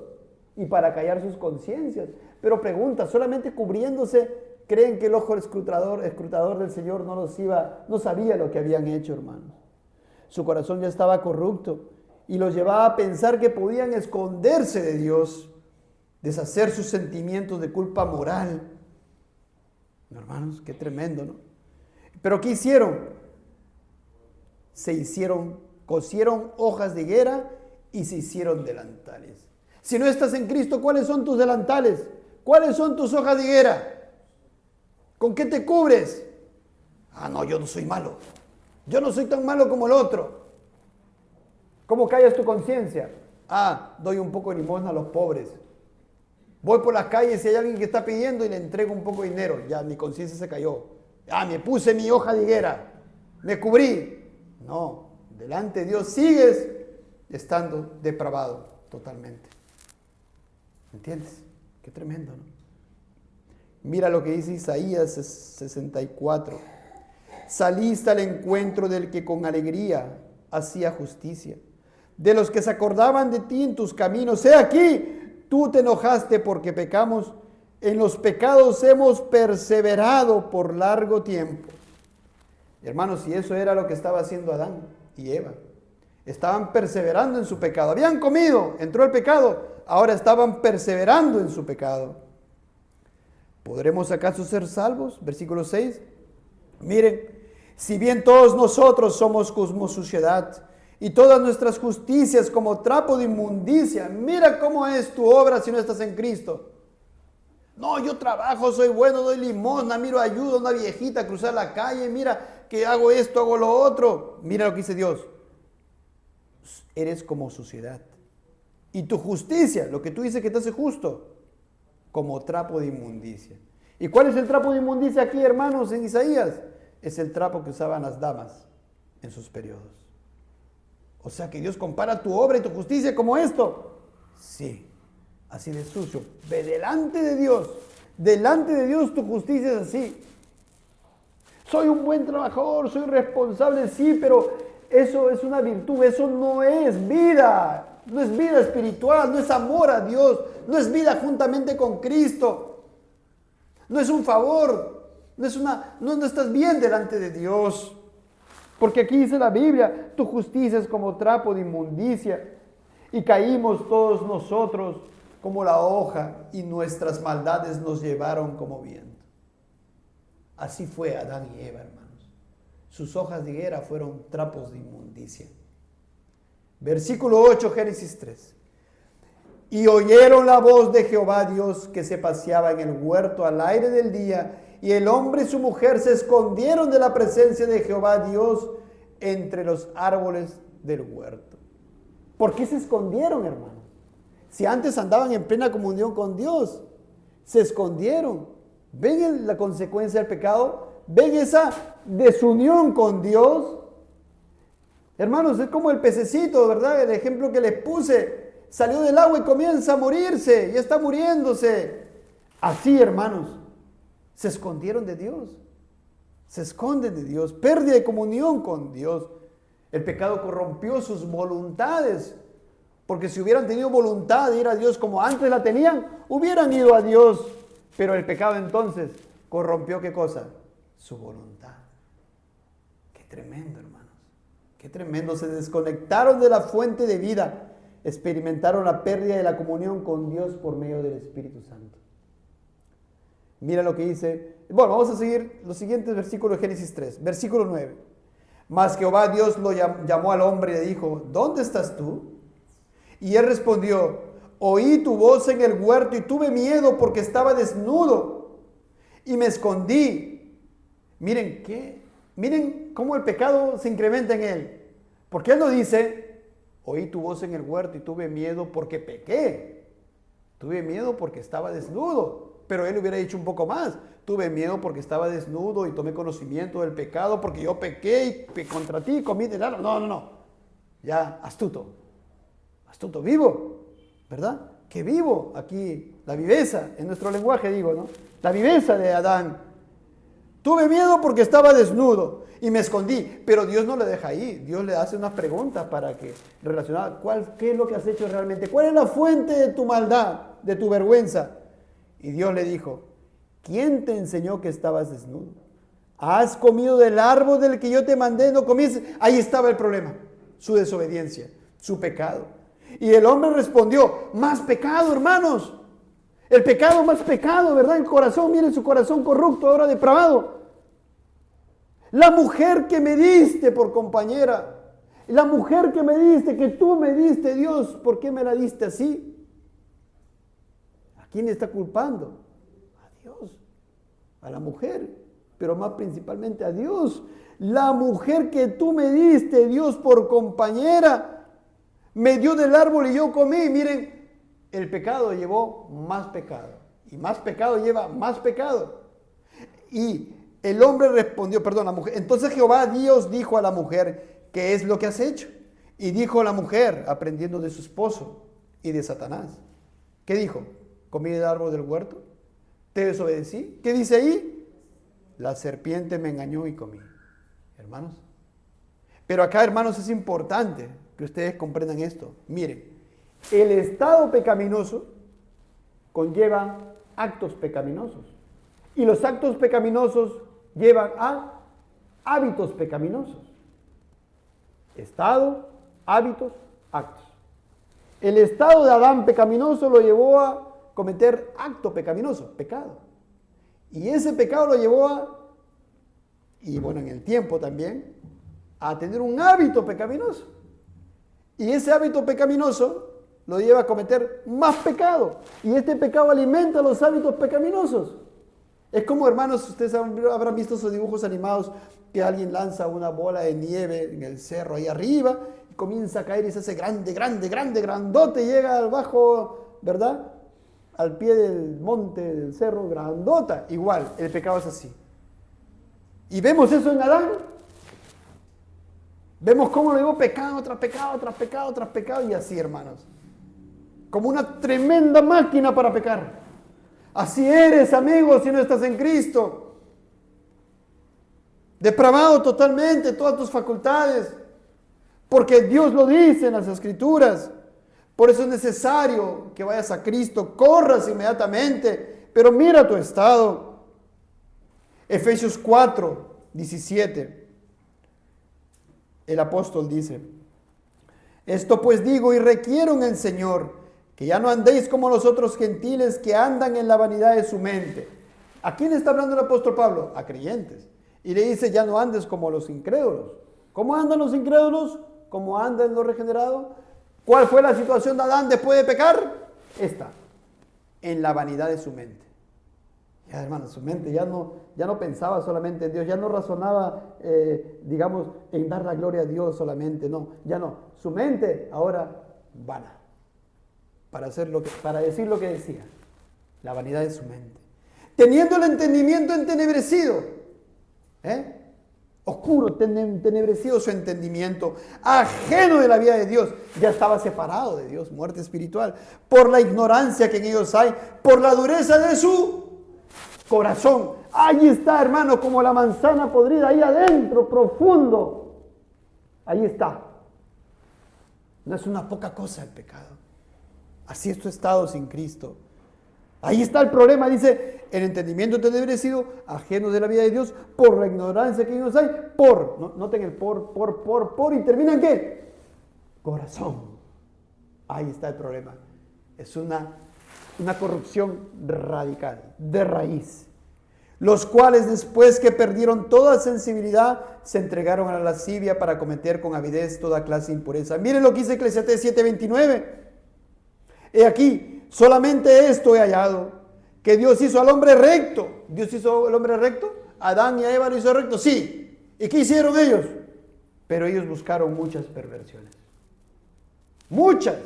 y para callar sus conciencias. Pero pregunta, ¿solamente cubriéndose creen que el ojo escrutador del Señor no sabía lo que habían hecho, hermanos? Su corazón ya estaba corrupto y los llevaba a pensar que podían esconderse de Dios, deshacer sus sentimientos de culpa moral. Hermanos, qué tremendo, ¿no? Pero ¿qué hicieron? Cosieron hojas de higuera y se hicieron delantales. Si no estás en Cristo, ¿cuáles son tus delantales? ¿Cuáles son tus hojas de higuera? ¿Con qué te cubres? Ah, no, yo no soy malo. Yo no soy tan malo como el otro. ¿Cómo callas tu conciencia? Ah, doy un poco de limosna a los pobres. Voy por las calles y hay alguien que está pidiendo y le entrego un poco de dinero. Ya mi conciencia se cayó. Ah, me puse mi hoja de higuera. Me cubrí. No, delante de Dios sigues estando depravado totalmente. ¿Entiendes? Qué tremendo, ¿no? Mira lo que dice Isaías 64. Saliste al encuentro del que con alegría hacía justicia, de los que se acordaban de ti en tus caminos. He aquí, tú te enojaste porque pecamos. En los pecados hemos perseverado por largo tiempo. Hermanos, si eso era lo que estaba haciendo Adán y Eva. Estaban perseverando en su pecado. Habían comido, entró el pecado. Ahora estaban perseverando en su pecado. ¿Podremos acaso ser salvos? Versículo 6. Miren, si bien todos nosotros somos como suciedad y todas nuestras justicias como trapo de inmundicia. Mira cómo es tu obra si no estás en Cristo. No, yo trabajo, soy bueno, doy limosna, miro, ayudo a una viejita a cruzar la calle, mira que hago esto, hago lo otro. Mira lo que dice Dios. Eres como suciedad. Y tu justicia, lo que tú dices que te hace justo, como trapo de inmundicia. ¿Y cuál es el trapo de inmundicia aquí, hermanos, en Isaías? Es el trapo que usaban las damas en sus periodos. O sea que Dios compara tu obra y tu justicia como esto. Sí, así de sucio. Ve delante de Dios tu justicia es así. Soy un buen trabajador, soy responsable, sí, pero eso es una virtud, eso no es vida. No es vida espiritual, no es amor a Dios, no es vida juntamente con Cristo. No es un favor, no estás bien delante de Dios. Porque aquí dice la Biblia, tu justicia es como trapo de inmundicia y caímos todos nosotros como la hoja y nuestras maldades nos llevaron como viento. Así fue Adán y Eva, hermanos. Sus hojas de higuera fueron trapos de inmundicia. Versículo 8, Génesis 3. Y oyeron la voz de Jehová Dios que se paseaba en el huerto al aire del día, y el hombre y su mujer se escondieron de la presencia de Jehová Dios entre los árboles del huerto. ¿Por qué se escondieron, hermano? Si antes andaban en plena comunión con Dios, se escondieron. ¿Ven la consecuencia del pecado? ¿Ven esa desunión con Dios? Hermanos, es como el pececito, ¿verdad? El ejemplo que les puse. Salió del agua y comienza a morirse, ya está muriéndose. Así, hermanos, se escondieron de Dios. Se esconden de Dios. Pérdida de comunión con Dios. El pecado corrompió sus voluntades. Porque si hubieran tenido voluntad de ir a Dios como antes la tenían, hubieran ido a Dios. Pero el pecado entonces corrompió, ¿qué cosa? Su voluntad. Qué tremendo, hermanos. Qué tremendo. Se desconectaron de la fuente de vida. Experimentaron la pérdida de la comunión con Dios por medio del Espíritu Santo. Mira lo que dice. Bueno, vamos a seguir los siguientes versículos de Génesis 3. Versículo 9. Mas Jehová Dios lo llamó al hombre y le dijo, ¿dónde estás tú? Y él respondió, oí tu voz en el huerto y tuve miedo porque estaba desnudo y me escondí. Miren cómo el pecado se incrementa en él. Porque él no dice, oí tu voz en el huerto y tuve miedo porque pequé. Tuve miedo porque estaba desnudo. Pero él hubiera dicho un poco más. Tuve miedo porque estaba desnudo y tomé conocimiento del pecado porque yo pequé y contra ti comí del árbol. No. Ya, astuto, vivo, ¿verdad? Que vivo aquí, la viveza, en nuestro lenguaje digo, ¿no? La viveza de Adán. Tuve miedo porque estaba desnudo y me escondí, pero Dios no le deja ahí. Dios le hace unas preguntas para que relacionar qué es lo que has hecho realmente, cuál es la fuente de tu maldad, de tu vergüenza. Y Dios le dijo, ¿quién te enseñó que estabas desnudo? ¿Has comido del árbol del que yo te mandé? No comiste. Ahí estaba el problema, su desobediencia, su pecado. Y el hombre respondió, más pecado, hermanos. El pecado, más pecado, ¿verdad? El corazón, miren su corazón corrupto, ahora depravado. La mujer que me diste por compañera, la mujer que me diste, que tú me diste, Dios, ¿por qué me la diste así? ¿A quién está culpando? A Dios, a la mujer, pero más principalmente a Dios. La mujer que tú me diste, Dios, por compañera, me dio del árbol y yo comí. Miren, el pecado llevó más pecado. Y más pecado lleva más pecado. Y el hombre respondió, la mujer. Entonces Jehová Dios dijo a la mujer, ¿qué es lo que has hecho? Y dijo la mujer, aprendiendo de su esposo y de Satanás. ¿Qué dijo? ¿Comí del árbol del huerto? ¿Te desobedecí? ¿Qué dice ahí? La serpiente me engañó y comí. Hermanos. Pero acá, hermanos, es importante que ustedes comprendan esto. Miren, el estado pecaminoso conlleva actos pecaminosos. Y los actos pecaminosos llevan a hábitos pecaminosos. Estado, hábitos, actos. El estado de Adán pecaminoso lo llevó a cometer acto pecaminoso, pecado. Y ese pecado lo llevó en el tiempo también, a tener un hábito pecaminoso. Y ese hábito pecaminoso lo lleva a cometer más pecado. Y este pecado alimenta los hábitos pecaminosos. Es como, hermanos, ustedes habrán visto esos dibujos animados que alguien lanza una bola de nieve en el cerro ahí arriba, comienza a caer y se hace grande, grande, grande, grandote, llega al bajo, ¿verdad? Al pie del monte, del cerro, grandota. Igual, el pecado es así. Y vemos eso en Adán. Vemos cómo le digo pecado tras pecado, tras pecado, tras pecado, y así, hermanos. Como una tremenda máquina para pecar. Así eres, amigo, si no estás en Cristo. Depravado totalmente, todas tus facultades. Porque Dios lo dice en las Escrituras. Por eso es necesario que vayas a Cristo, corras inmediatamente. Pero mira tu estado. Efesios 4, 17. El apóstol dice: esto pues digo y requiero en el Señor, que ya no andéis como los otros gentiles que andan en la vanidad de su mente. ¿A quién está hablando el apóstol Pablo? A creyentes. Y le dice, ya no andes como los incrédulos. ¿Cómo andan los incrédulos? ¿Cómo andan los regenerados? ¿Cuál fue la situación de Adán después de pecar? Esta, en la vanidad de su mente. Ya, hermano, su mente ya no pensaba solamente en Dios, ya no razonaba, digamos, en dar la gloria a Dios solamente, no, ya no. Su mente ahora vana, para decir lo que decía, la vanidad de su mente. Teniendo el entendimiento entenebrecido, oscuro, tenebrecido su entendimiento, ajeno de la vida de Dios, ya estaba separado de Dios, muerte espiritual, por la ignorancia que en ellos hay, por la dureza de su corazón. Ahí está, hermano, como la manzana podrida, ahí adentro, profundo. Ahí está. No es una poca cosa el pecado. Así es tu estado sin Cristo. Ahí está el problema, dice, el entendimiento entenebrecido, ajeno de la vida de Dios, por la ignorancia que ellos hay, noten el por, y termina en ¿qué? Corazón. Ahí está el problema. Es una corrupción radical, de raíz. Los cuales después que perdieron toda sensibilidad, se entregaron a la lascivia para cometer con avidez toda clase de impureza. Miren lo que dice Eclesiastés 7:29. He aquí, solamente esto he hallado, que Dios hizo al hombre recto. ¿Dios hizo al hombre recto? ¿Adán y a Eva lo hizo recto? Sí. ¿Y qué hicieron ellos? Pero ellos buscaron muchas perversiones. Muchas.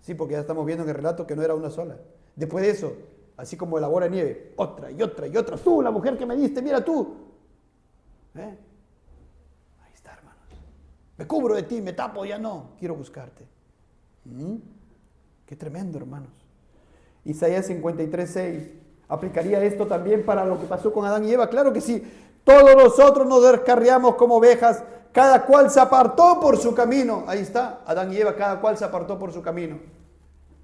Sí, porque ya estamos viendo en el relato que no era una sola. Después de eso, así como la bola de nieve, otra y otra y otra. Tú, la mujer que me diste, mira tú. Ahí está, hermanos. Me cubro de ti, me tapo, ya no. Quiero buscarte. Qué tremendo, hermanos. Isaías 53:6. ¿Aplicaría esto también para lo que pasó con Adán y Eva? Claro que sí. Todos nosotros nos descarriamos como ovejas, cada cual se apartó por su camino. Ahí está, Adán y Eva, cada cual se apartó por su camino.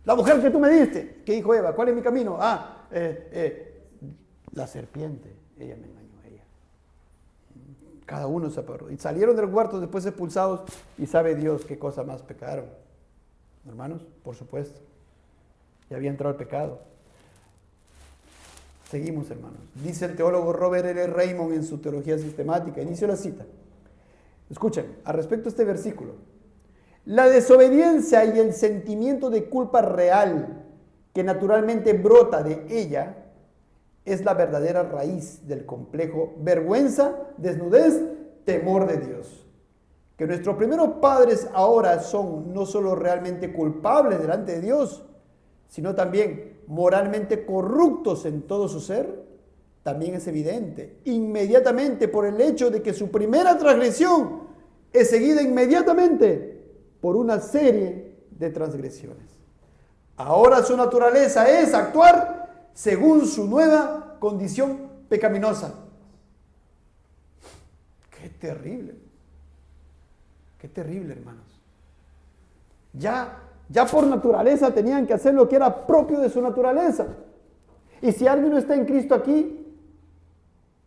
La mujer que tú me diste, ¿qué dijo Eva? ¿Cuál es mi camino? La serpiente, ella me engañó a ella. Cada uno se apartó. Y salieron del huerto después expulsados y sabe Dios qué cosa más pecaron. Hermanos, por supuesto, ya había entrado el pecado. Seguimos, hermanos. Dice el teólogo Robert L. Raymond en su teología sistemática, inicio la cita. Escuchen, al respecto a este versículo. La desobediencia y el sentimiento de culpa real que naturalmente brota de ella es la verdadera raíz del complejo vergüenza, desnudez, temor de Dios. Que nuestros primeros padres ahora son no solo realmente culpables delante de Dios, sino también moralmente corruptos en todo su ser, también es evidente inmediatamente por el hecho de que su primera transgresión es seguida inmediatamente por una serie de transgresiones. Ahora su naturaleza es actuar según su nueva condición pecaminosa. ¡Qué terrible! ¡Qué terrible, hermanos! Ya por naturaleza tenían que hacer lo que era propio de su naturaleza. Y si alguien no está en Cristo aquí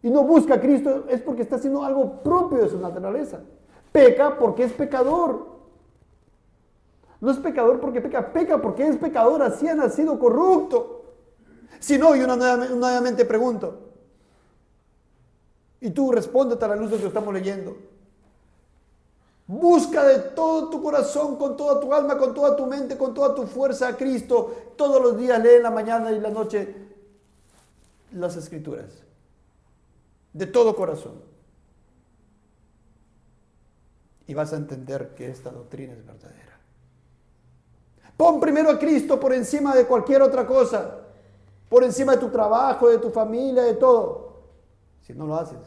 y no busca a Cristo, es porque está haciendo algo propio de su naturaleza. Peca porque es pecador. No es pecador porque peca porque es pecador, así ha nacido corrupto. Si no, yo nuevamente pregunto, y tú respóndete a la luz de lo que estamos leyendo. Busca de todo tu corazón, con toda tu alma, con toda tu mente, con toda tu fuerza a Cristo. Todos los días lee en la mañana y en la noche las Escrituras. De todo corazón. y vas a entender que esta doctrina es verdadera. Pon primero a Cristo por encima de cualquier otra cosa, por encima de tu trabajo, de tu familia, de todo. Si no lo haces,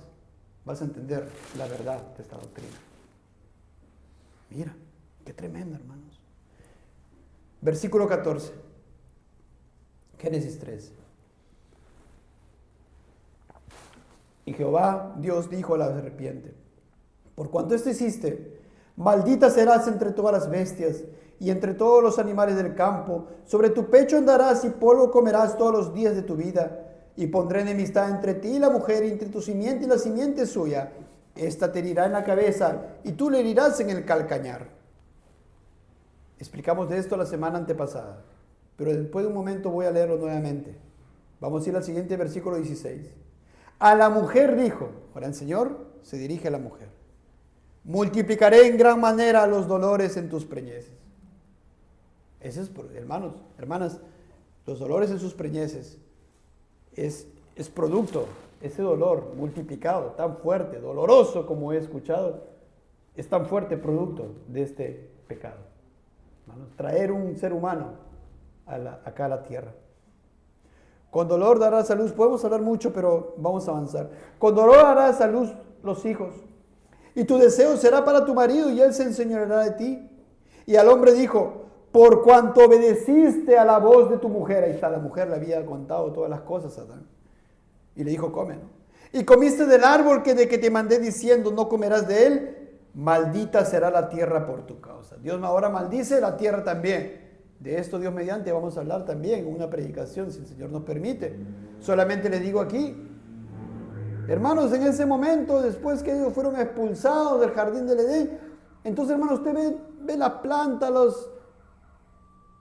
vas a entender la verdad de esta doctrina. Mira, qué tremendo, hermanos. Versículo 14, Génesis 3. Y Jehová Dios dijo a la serpiente: por cuanto esto hiciste, maldita serás entre todas las bestias y entre todos los animales del campo. Sobre tu pecho andarás y polvo comerás todos los días de tu vida. Y pondré enemistad entre ti y la mujer, y entre tu simiente y la simiente suya. Esta te herirá en la cabeza y tú le herirás en el calcañar. Explicamos de esto la semana antepasada, pero después de un momento voy a leerlo nuevamente. Vamos a ir al siguiente versículo 16. A la mujer dijo, ahora el Señor se dirige a la mujer: multiplicaré en gran manera los dolores en tus preñeces. Ese es, hermanos, hermanas, los dolores en sus preñeces es producto, ese dolor multiplicado, tan fuerte, doloroso como he escuchado, es tan fuerte producto de este pecado. Hermanos, traer un ser humano acá a la tierra. Con dolor darás a luz, podemos hablar mucho, pero vamos a avanzar. Con dolor darás a luz los hijos, y tu deseo será para tu marido, y él se enseñoreará de ti. Y al hombre dijo: por cuanto obedeciste a la voz de tu mujer. Ahí está, la mujer le había contado todas las cosas a Adán. Y le dijo: come, ¿no? Y comiste del árbol de que te mandé diciendo: no comerás de él. Maldita será la tierra por tu causa. Dios ahora maldice la tierra también. De esto, Dios mediante, vamos a hablar también en una predicación, si el Señor nos permite. Solamente les digo aquí, hermanos, en ese momento, después que ellos fueron expulsados del jardín del Edén, entonces, hermanos, usted ve las plantas,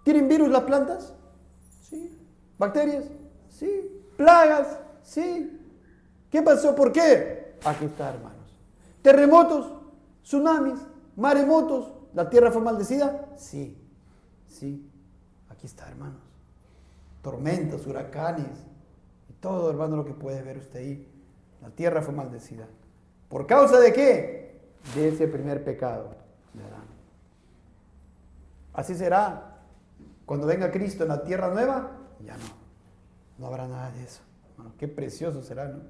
¿tienen virus las plantas? Sí. ¿Bacterias? Sí. ¿Plagas? Sí. ¿Qué pasó? ¿Por qué? Aquí está, hermanos. ¿Terremotos? ¿Tsunamis? ¿Maremotos? ¿La tierra fue maldecida? Sí. Sí. Aquí está, hermanos. Tormentas, huracanes y todo, hermano, lo que puede ver usted ahí. La tierra fue maldecida. ¿Por causa de qué? De ese primer pecado de Adán. Así será cuando venga Cristo en la tierra nueva. Ya no habrá nada de eso. Bueno, qué precioso será, ¿no?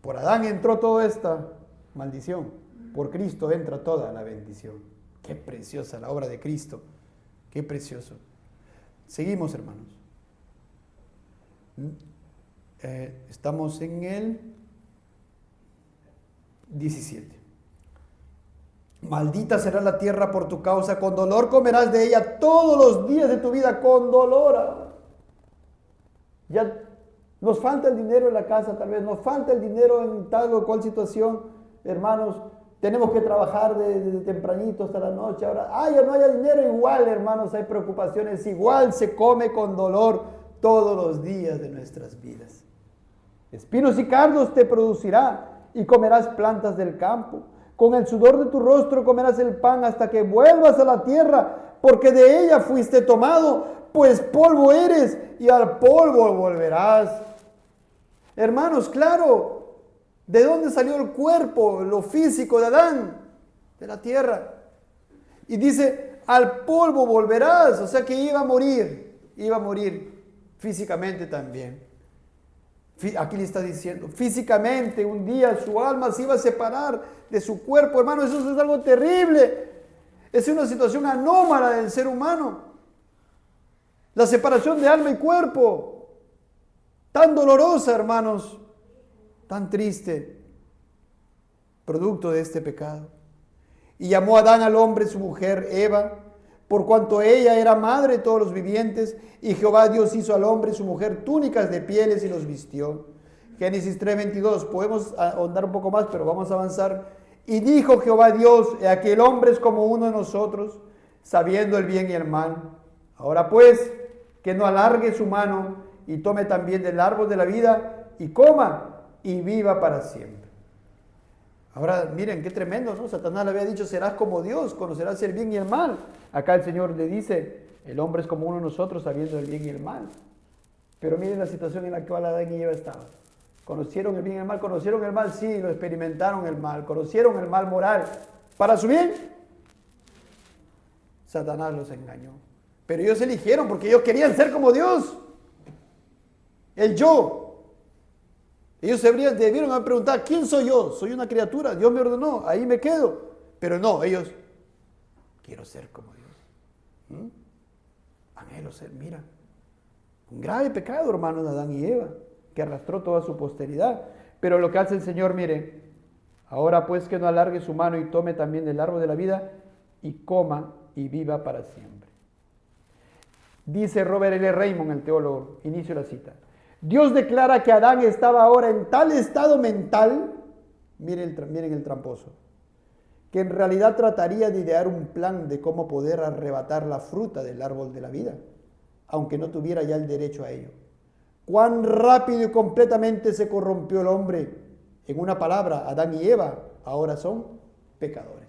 Por Adán entró toda esta maldición, por Cristo entra toda la bendición. Qué preciosa la obra de Cristo, qué precioso. Seguimos, hermanos. Estamos en el 17. Maldita será la tierra por tu causa, con dolor comerás de ella todos los días de tu vida, con dolor. Ya nos falta el dinero en la casa, tal vez nos falta el dinero en tal o cual situación, hermanos. Tenemos que trabajar desde tempranito hasta la noche. Ahora, ya no haya dinero, igual, hermanos, hay preocupaciones. Igual se come con dolor todos los días de nuestras vidas. Espinos y cardos te producirá y comerás plantas del campo. Con el sudor de tu rostro comerás el pan hasta que vuelvas a la tierra, porque de ella fuiste tomado, pues polvo eres y al polvo volverás. Hermanos, claro, ¿de dónde salió el cuerpo, lo físico de Adán? De la tierra. Y dice, al polvo volverás, o sea que iba a morir físicamente también. Aquí le está diciendo, físicamente un día su alma se iba a separar de su cuerpo. Hermano, eso es algo terrible. Es una situación anómala del ser humano. La separación de alma y cuerpo. Tan dolorosa, hermanos. Tan triste. Producto de este pecado. Y llamó Adán al hombre su mujer Eva, por cuanto ella era madre de todos los vivientes, y Jehová Dios hizo al hombre y su mujer túnicas de pieles y los vistió. Génesis 3:22, podemos ahondar un poco más, pero vamos a avanzar. Y dijo Jehová Dios, he aquí el hombre es como uno de nosotros, sabiendo el bien y el mal. Ahora pues, que no alargue su mano y tome también del árbol de la vida y coma y viva para siempre. Ahora, miren, qué tremendo, ¿no? Satanás le había dicho, serás como Dios, conocerás el bien y el mal. Acá el Señor le dice, el hombre es como uno de nosotros, sabiendo el bien y el mal. Pero miren la situación en la cual Adán y Eva estaban. ¿Conocieron el bien y el mal? ¿Conocieron el mal? Sí, lo experimentaron el mal. ¿Conocieron el mal moral para su bien? Satanás los engañó. Pero ellos eligieron porque ellos querían ser como Dios. El yo. Ellos debieron haber preguntado, ¿quién soy yo? Soy una criatura, Dios me ordenó, ahí me quedo. Pero no, ellos, quiero ser como Dios. Anhelo ser, mira. Un grave pecado, hermanos, de Adán y Eva, que arrastró toda su posteridad. Pero lo que hace el Señor, mire, ahora pues que no alargue su mano y tome también del árbol de la vida y coma y viva para siempre. Dice Robert L. Raymond, el teólogo, inicio la cita. Dios declara que Adán estaba ahora en tal estado mental, miren el tramposo, que en realidad trataría de idear un plan de cómo poder arrebatar la fruta del árbol de la vida, aunque no tuviera ya el derecho a ello. Cuán rápido y completamente se corrompió el hombre. En una palabra, Adán y Eva ahora son pecadores.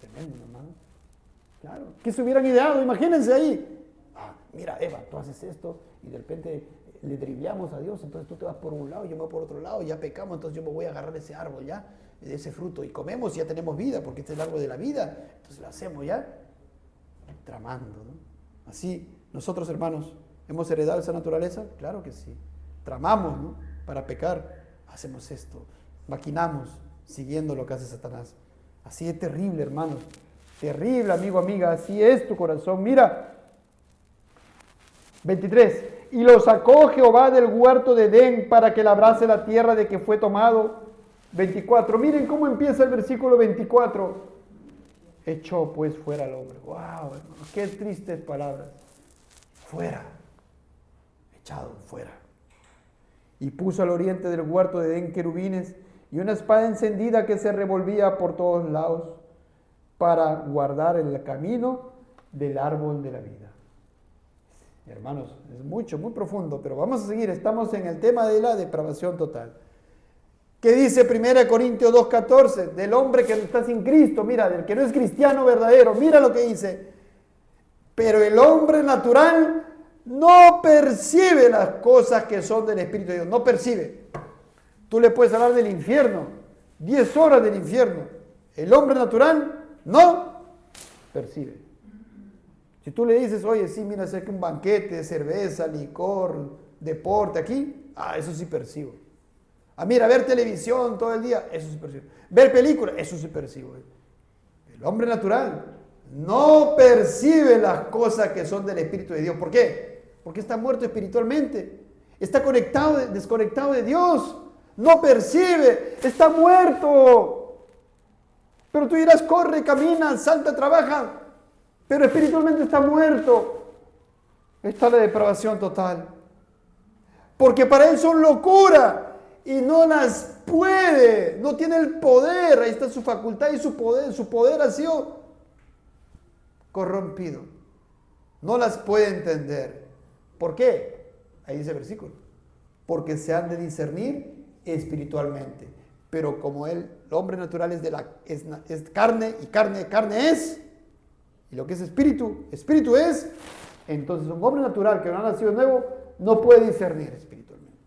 Tremendo, hermano. Claro, que se hubieran ideado, imagínense ahí. Mira, Eva, tú haces esto y de repente le dribleamos a Dios, entonces tú te vas por un lado y yo me voy por otro lado, y ya pecamos, entonces yo me voy a agarrar ese árbol ya, de ese fruto, y comemos y ya tenemos vida, porque este es el árbol de la vida, entonces lo hacemos ya, tramando, ¿no? Así, nosotros, hermanos, ¿hemos heredado esa naturaleza? Claro que sí. Tramamos, ¿no? Para pecar, hacemos esto, maquinamos, siguiendo lo que hace Satanás. Así es terrible, hermanos, terrible, amigo, amiga, así es tu corazón. Mira, 23. Y lo sacó Jehová del huerto de Edén para que labrase la tierra de que fue tomado. 24. Miren cómo empieza el versículo 24. Echó pues fuera al hombre. Wow, hermanos, qué tristes palabras. Fuera. Echado fuera. Y puso al oriente del huerto de Edén querubines y una espada encendida que se revolvía por todos lados para guardar el camino del árbol de la vida. Hermanos, es mucho, muy profundo, pero vamos a seguir. Estamos en el tema de la depravación total. ¿Qué dice 1 Corintios 2:14? Del hombre que está sin Cristo, mira, del que no es cristiano verdadero, mira lo que dice. Pero el hombre natural no percibe las cosas que son del Espíritu de Dios, no percibe. Tú le puedes hablar del infierno, 10 horas del infierno. El hombre natural no percibe. Si tú le dices, oye, sí, mira, sé que un banquete, cerveza, licor, deporte aquí, eso sí percibo. Mira, ver televisión todo el día, eso sí percibo. Ver películas, eso sí percibo. El hombre natural no percibe las cosas que son del Espíritu de Dios. ¿Por qué? Porque está muerto espiritualmente. Está desconectado de Dios. No percibe, está muerto. Pero tú dirás, corre, camina, salta, trabaja. Pero espiritualmente está muerto. Está la depravación total. Porque para él son locura y no las puede, no tiene el poder. Ahí está su facultad y su poder ha sido corrompido. No las puede entender. ¿Por qué? Ahí dice el versículo. Porque se han de discernir espiritualmente. Pero como el hombre natural es carne y carne es, y lo que es espíritu es, entonces un hombre natural que no ha nacido nuevo no puede discernir espiritualmente.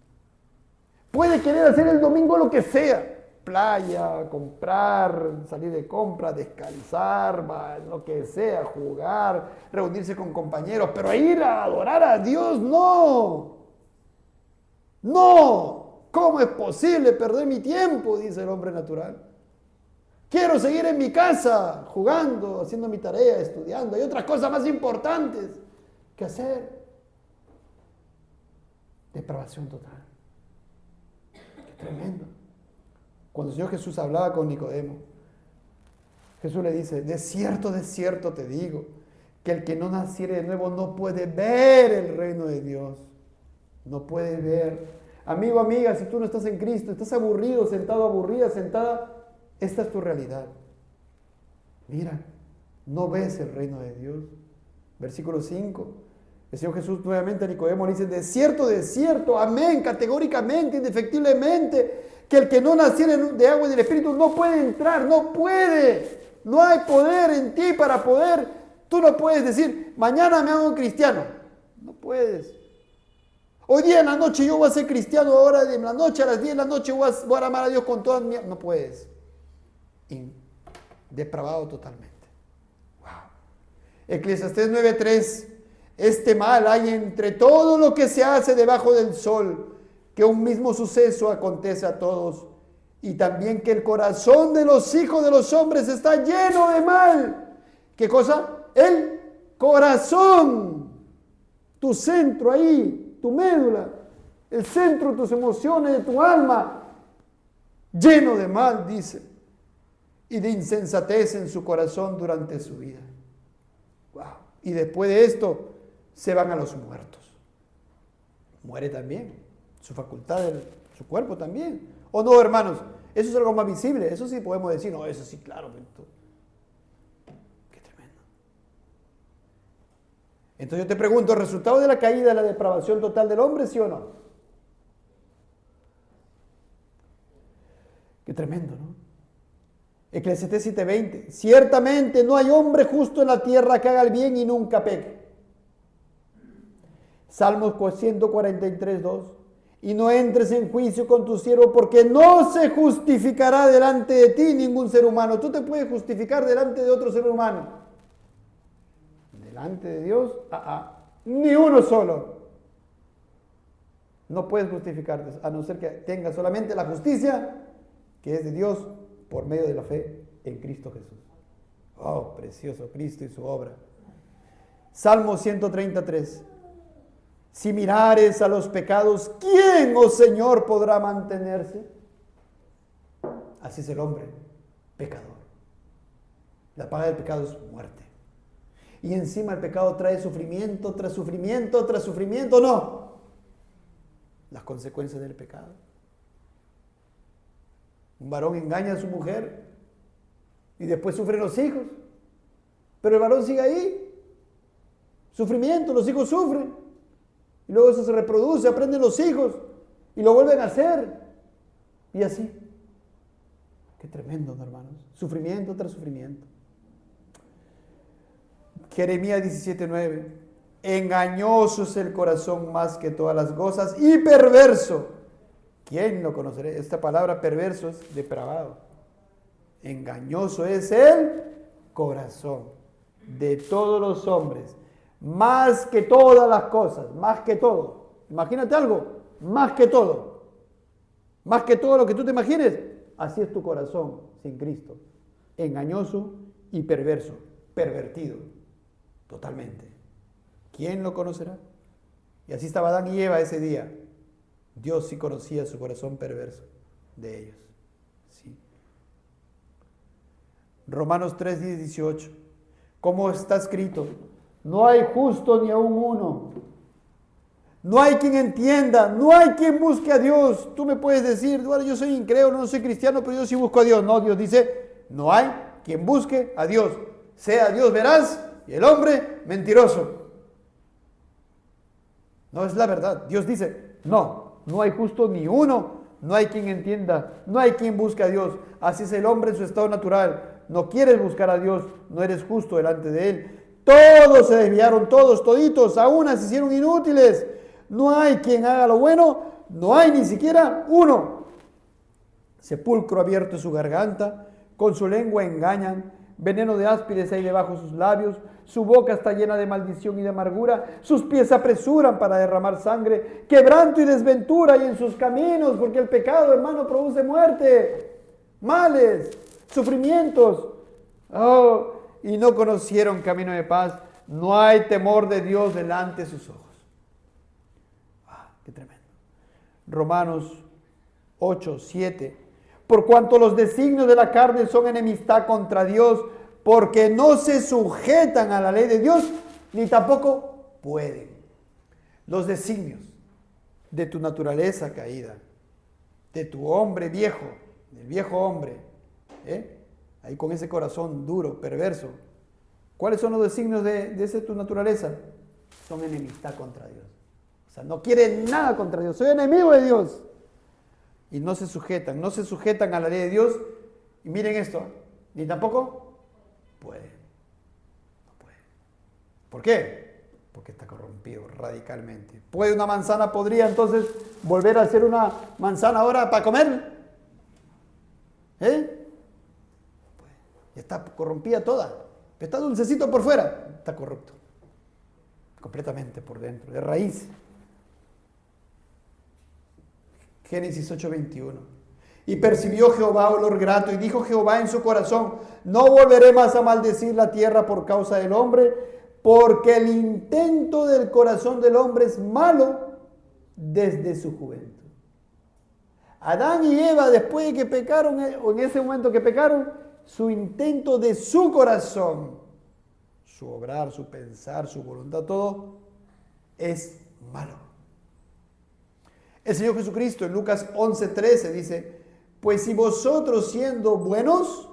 Puede querer hacer el domingo lo que sea, playa, comprar, salir de compra, descansar, lo que sea, jugar, reunirse con compañeros, pero ir a adorar a Dios, no. ¿Cómo es posible perder mi tiempo? Dice el hombre natural. Quiero seguir en mi casa, jugando, haciendo mi tarea, estudiando. Hay otras cosas más importantes que hacer. Depravación total. Qué tremendo. Cuando el Señor Jesús hablaba con Nicodemo, Jesús le dice, de cierto te digo, que el que no naciere de nuevo no puede ver el reino de Dios. No puede ver. Amigo, amiga, si tú no estás en Cristo, estás aburrido, sentado, aburrida, sentada, esta es tu realidad. Mira, no ves el reino de Dios. Versículo 5. El Señor Jesús nuevamente a Nicodemo le dice, de cierto, amén, categóricamente, indefectiblemente, que el que no naciere de agua y del Espíritu no puede entrar, no puede. No hay poder en ti para poder. Tú no puedes decir, mañana me hago cristiano. No puedes. Hoy día en la noche yo voy a ser cristiano, ahora en la noche, a las 10 de la noche voy a amar a Dios con toda mi... No puedes. Depravado totalmente. Wow. Eclesiastés 9:3. Este mal hay entre todo lo que se hace debajo del sol, que un mismo suceso acontece a todos, y también que el corazón de los hijos de los hombres está lleno de mal. ¿Qué cosa? El corazón. Tu centro ahí, tu médula, el centro de tus emociones, de tu alma, lleno de mal, dice, y de insensatez en su corazón durante su vida. Wow. Y después de esto se van a los muertos. Muere también, su facultad, su cuerpo también. ¿O no, hermanos? Eso es algo más visible, eso sí podemos decir, no, eso sí, claro. Qué tremendo. Entonces yo te pregunto, ¿el resultado de la caída es la depravación total del hombre, sí o no? Qué tremendo, ¿no? Eclesiastés 7:20. Ciertamente no hay hombre justo en la tierra que haga el bien y nunca peque. Salmos 143:2. Y no entres en juicio con tu siervo, porque no se justificará delante de ti ningún ser humano. Tú te puedes justificar delante de otro ser humano. Delante de Dios, ni uno solo. No puedes justificarte, a no ser que tengas solamente la justicia que es de Dios por medio de la fe en Cristo Jesús. Oh, precioso Cristo y su obra. Salmo 133. Si mirares a los pecados, ¿quién, oh Señor, podrá mantenerse? Así es el hombre, pecador. La paga del pecado es muerte. Y encima el pecado trae sufrimiento tras sufrimiento tras sufrimiento. No. Las consecuencias del pecado. Un varón engaña a su mujer y después sufren los hijos. Pero el varón sigue ahí. Sufrimiento, los hijos sufren. Y luego eso se reproduce, aprenden los hijos y lo vuelven a hacer. Y así. Qué tremendo, ¿no, hermanos? Sufrimiento tras sufrimiento. Jeremías 17:9. Engañoso es el corazón más que todas las cosas y perverso. ¿Quién lo conocerá? Esta palabra perverso es depravado. Engañoso es el corazón de todos los hombres. Más que todas las cosas, más que todo. Imagínate algo, más que todo. Más que todo lo que tú te imagines, así es tu corazón sin Cristo. Engañoso y perverso, pervertido, totalmente. ¿Quién lo conocerá? Y así estaba Adán y Eva ese día. Dios sí conocía su corazón perverso de ellos. Sí. Romanos 3:18. Como está escrito, no hay justo ni aún uno. No hay quien entienda, no hay quien busque a Dios. Tú me puedes decir, bueno, yo soy incrédulo, no soy cristiano, pero yo sí busco a Dios. No, Dios dice, no hay quien busque a Dios. Sea Dios veraz y el hombre mentiroso. No es la verdad. Dios dice, no hay justo ni uno, no hay quien entienda, no hay quien busque a Dios. Así es el hombre en su estado natural. No quieres buscar a Dios, no eres justo delante de Él. Todos se desviaron, todos, toditos, a una se hicieron inútiles. No hay quien haga lo bueno, no hay ni siquiera uno. Sepulcro abierto es su garganta, con su lengua engañan, veneno de áspides hay debajo de sus labios, su boca está llena de maldición y de amargura, sus pies se apresuran para derramar sangre, quebranto y desventura hay en sus caminos, porque el pecado, hermano, produce muerte, males, sufrimientos. Oh, y no conocieron camino de paz. No hay temor de Dios delante de sus ojos. Qué tremendo. Romanos 8:7. Por cuanto los designios de la carne son enemistad contra Dios, porque no se sujetan a la ley de Dios, ni tampoco pueden. Los designios de tu naturaleza caída, de tu hombre viejo, del viejo hombre, ahí con ese corazón duro, perverso. ¿Cuáles son los designios de esa tu naturaleza? Son enemistad contra Dios. O sea, no quieren nada contra Dios. Soy enemigo de Dios. Y no se sujetan a la ley de Dios. Y miren esto, ni tampoco pueden. No pueden. ¿Por qué? porque está corrompido radicalmente. ¿Puede una manzana podrida entonces volver a ser una manzana ahora para comer? Está corrompida toda. Está dulcecito por fuera, está corrupto. Completamente por dentro, de raíz. Génesis 8:21. Y percibió Jehová olor grato, y dijo Jehová en su corazón: no volveré más a maldecir la tierra por causa del hombre, porque el intento del corazón del hombre es malo desde su juventud. Adán y Eva, después de que pecaron, o en ese momento que pecaron, su intento de su corazón, su obrar, su pensar, su voluntad, todo es malo. El Señor Jesucristo en Lucas 11:13 dice: pues si vosotros siendo buenos,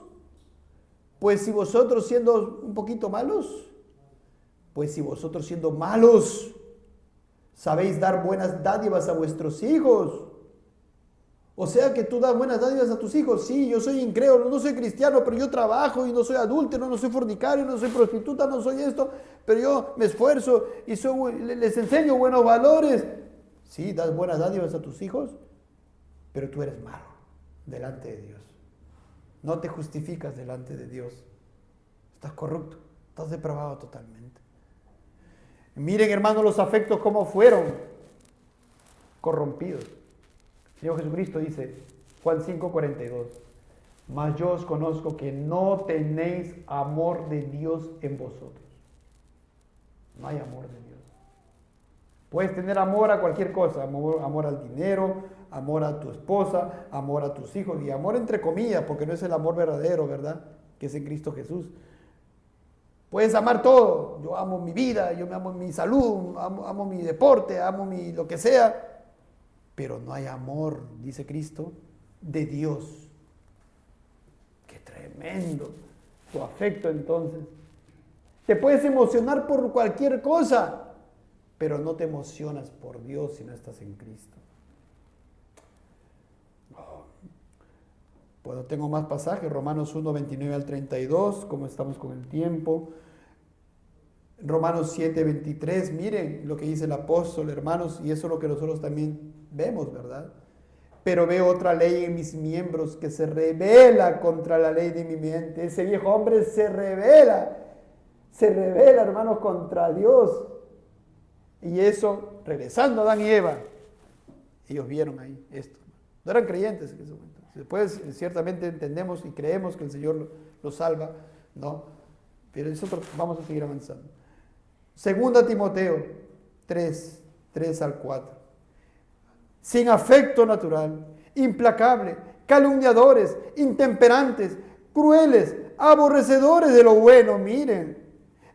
pues si vosotros siendo un poquito malos, pues si vosotros siendo malos sabéis dar buenas dádivas a vuestros hijos. O sea que tú das buenas dádivas a tus hijos. Sí, yo soy incrédulo, no soy cristiano, pero yo trabajo y no soy adúltero, no soy fornicario, no soy prostituta, no soy esto, pero yo me esfuerzo y les enseño buenos valores. Sí, das buenas dádivas a tus hijos, pero tú eres malo delante de Dios. No te justificas delante de Dios. Estás corrupto, estás depravado totalmente. Miren, hermanos, los afectos cómo fueron corrompidos. El Señor Jesucristo dice, Juan 5:42, mas yo os conozco que no tenéis amor de Dios en vosotros. No hay amor de Dios. Puedes tener amor a cualquier cosa, amor al dinero, amor a tu esposa, amor a tus hijos, y amor entre comillas, porque no es el amor verdadero, ¿verdad? Que es en Cristo Jesús. Puedes amar todo. Yo amo mi vida, yo me amo mi salud, amo mi deporte, amo lo que sea. Pero no hay amor, dice Cristo, de Dios. ¡Qué tremendo! Tu afecto entonces. Te puedes emocionar por cualquier cosa, pero no te emocionas por Dios si no estás en Cristo. Bueno, tengo más pasajes, Romanos 1:29 al 32, como estamos con el tiempo. Romanos 7:23, miren lo que dice el apóstol, hermanos, y eso es lo que nosotros también vemos, ¿verdad? Pero veo otra ley en mis miembros que se rebela contra la ley de mi mente. Ese viejo hombre se revela, hermanos, contra Dios. Y eso, regresando a Adán y Eva, ellos vieron ahí esto. No eran creyentes en ese momento. Después, ciertamente entendemos y creemos que el Señor los salva, ¿no? Pero nosotros vamos a seguir avanzando. Segunda Timoteo 3 al 4. Sin afecto natural, implacable, calumniadores, intemperantes, crueles, aborrecedores de lo bueno, miren,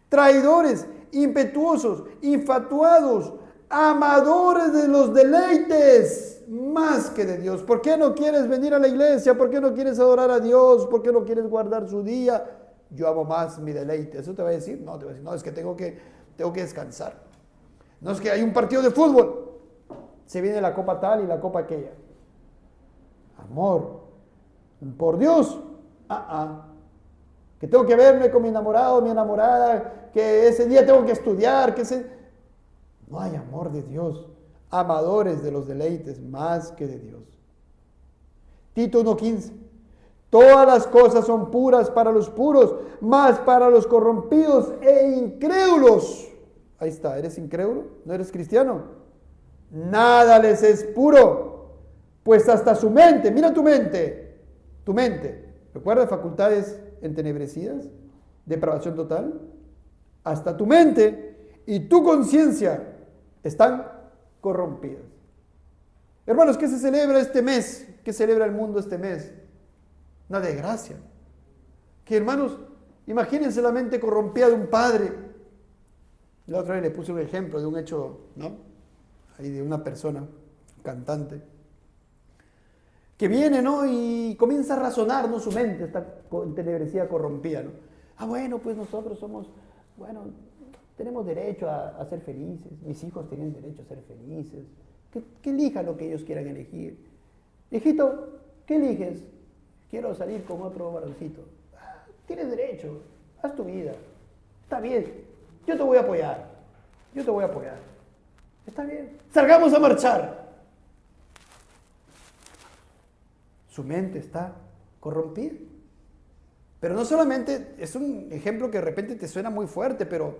traidores, impetuosos, infatuados, amadores de los deleites más que de Dios. ¿Por qué no quieres venir a la iglesia? ¿Por qué no quieres adorar a Dios? ¿Por qué no quieres guardar su día? Yo amo más mi deleite. ¿Eso te va a decir? No, te va a decir, no, es que tengo que descansar. No, es que hay un partido de fútbol. Se viene la copa tal y la copa aquella. Amor por Dios. Que tengo que verme con mi enamorado, mi enamorada, que ese día tengo que estudiar, No hay amor de Dios. Amadores de los deleites más que de Dios. Tito 1:15. Todas las cosas son puras para los puros, mas para los corrompidos e incrédulos. Ahí está, ¿eres incrédulo? ¿No eres cristiano? Nada les es puro, pues hasta su mente, mira tu mente, ¿recuerda facultades entenebrecidas? Depravación total. Hasta tu mente y tu conciencia están corrompidas. Hermanos, ¿qué se celebra este mes? ¿Qué celebra el mundo este mes? Una desgracia. Que hermanos, imagínense la mente corrompida de un padre. La otra vez le puse un ejemplo de un hecho, ¿no? Ahí de una persona, cantante, que viene, ¿no? Y comienza a razonar, ¿no? Su mente está entenebrecida, corrompida, ¿no? Bueno, pues nosotros tenemos derecho a ser felices. Mis hijos tienen derecho a ser felices. Que elijan lo que ellos quieran elegir. Hijito, ¿qué eliges? Quiero salir con otro varoncito. Tienes derecho, haz tu vida. Está bien, yo te voy a apoyar. yo te voy a apoyar. Está bien, salgamos a marchar. Su mente está corrompida. Pero no solamente, es un ejemplo que de repente te suena muy fuerte, pero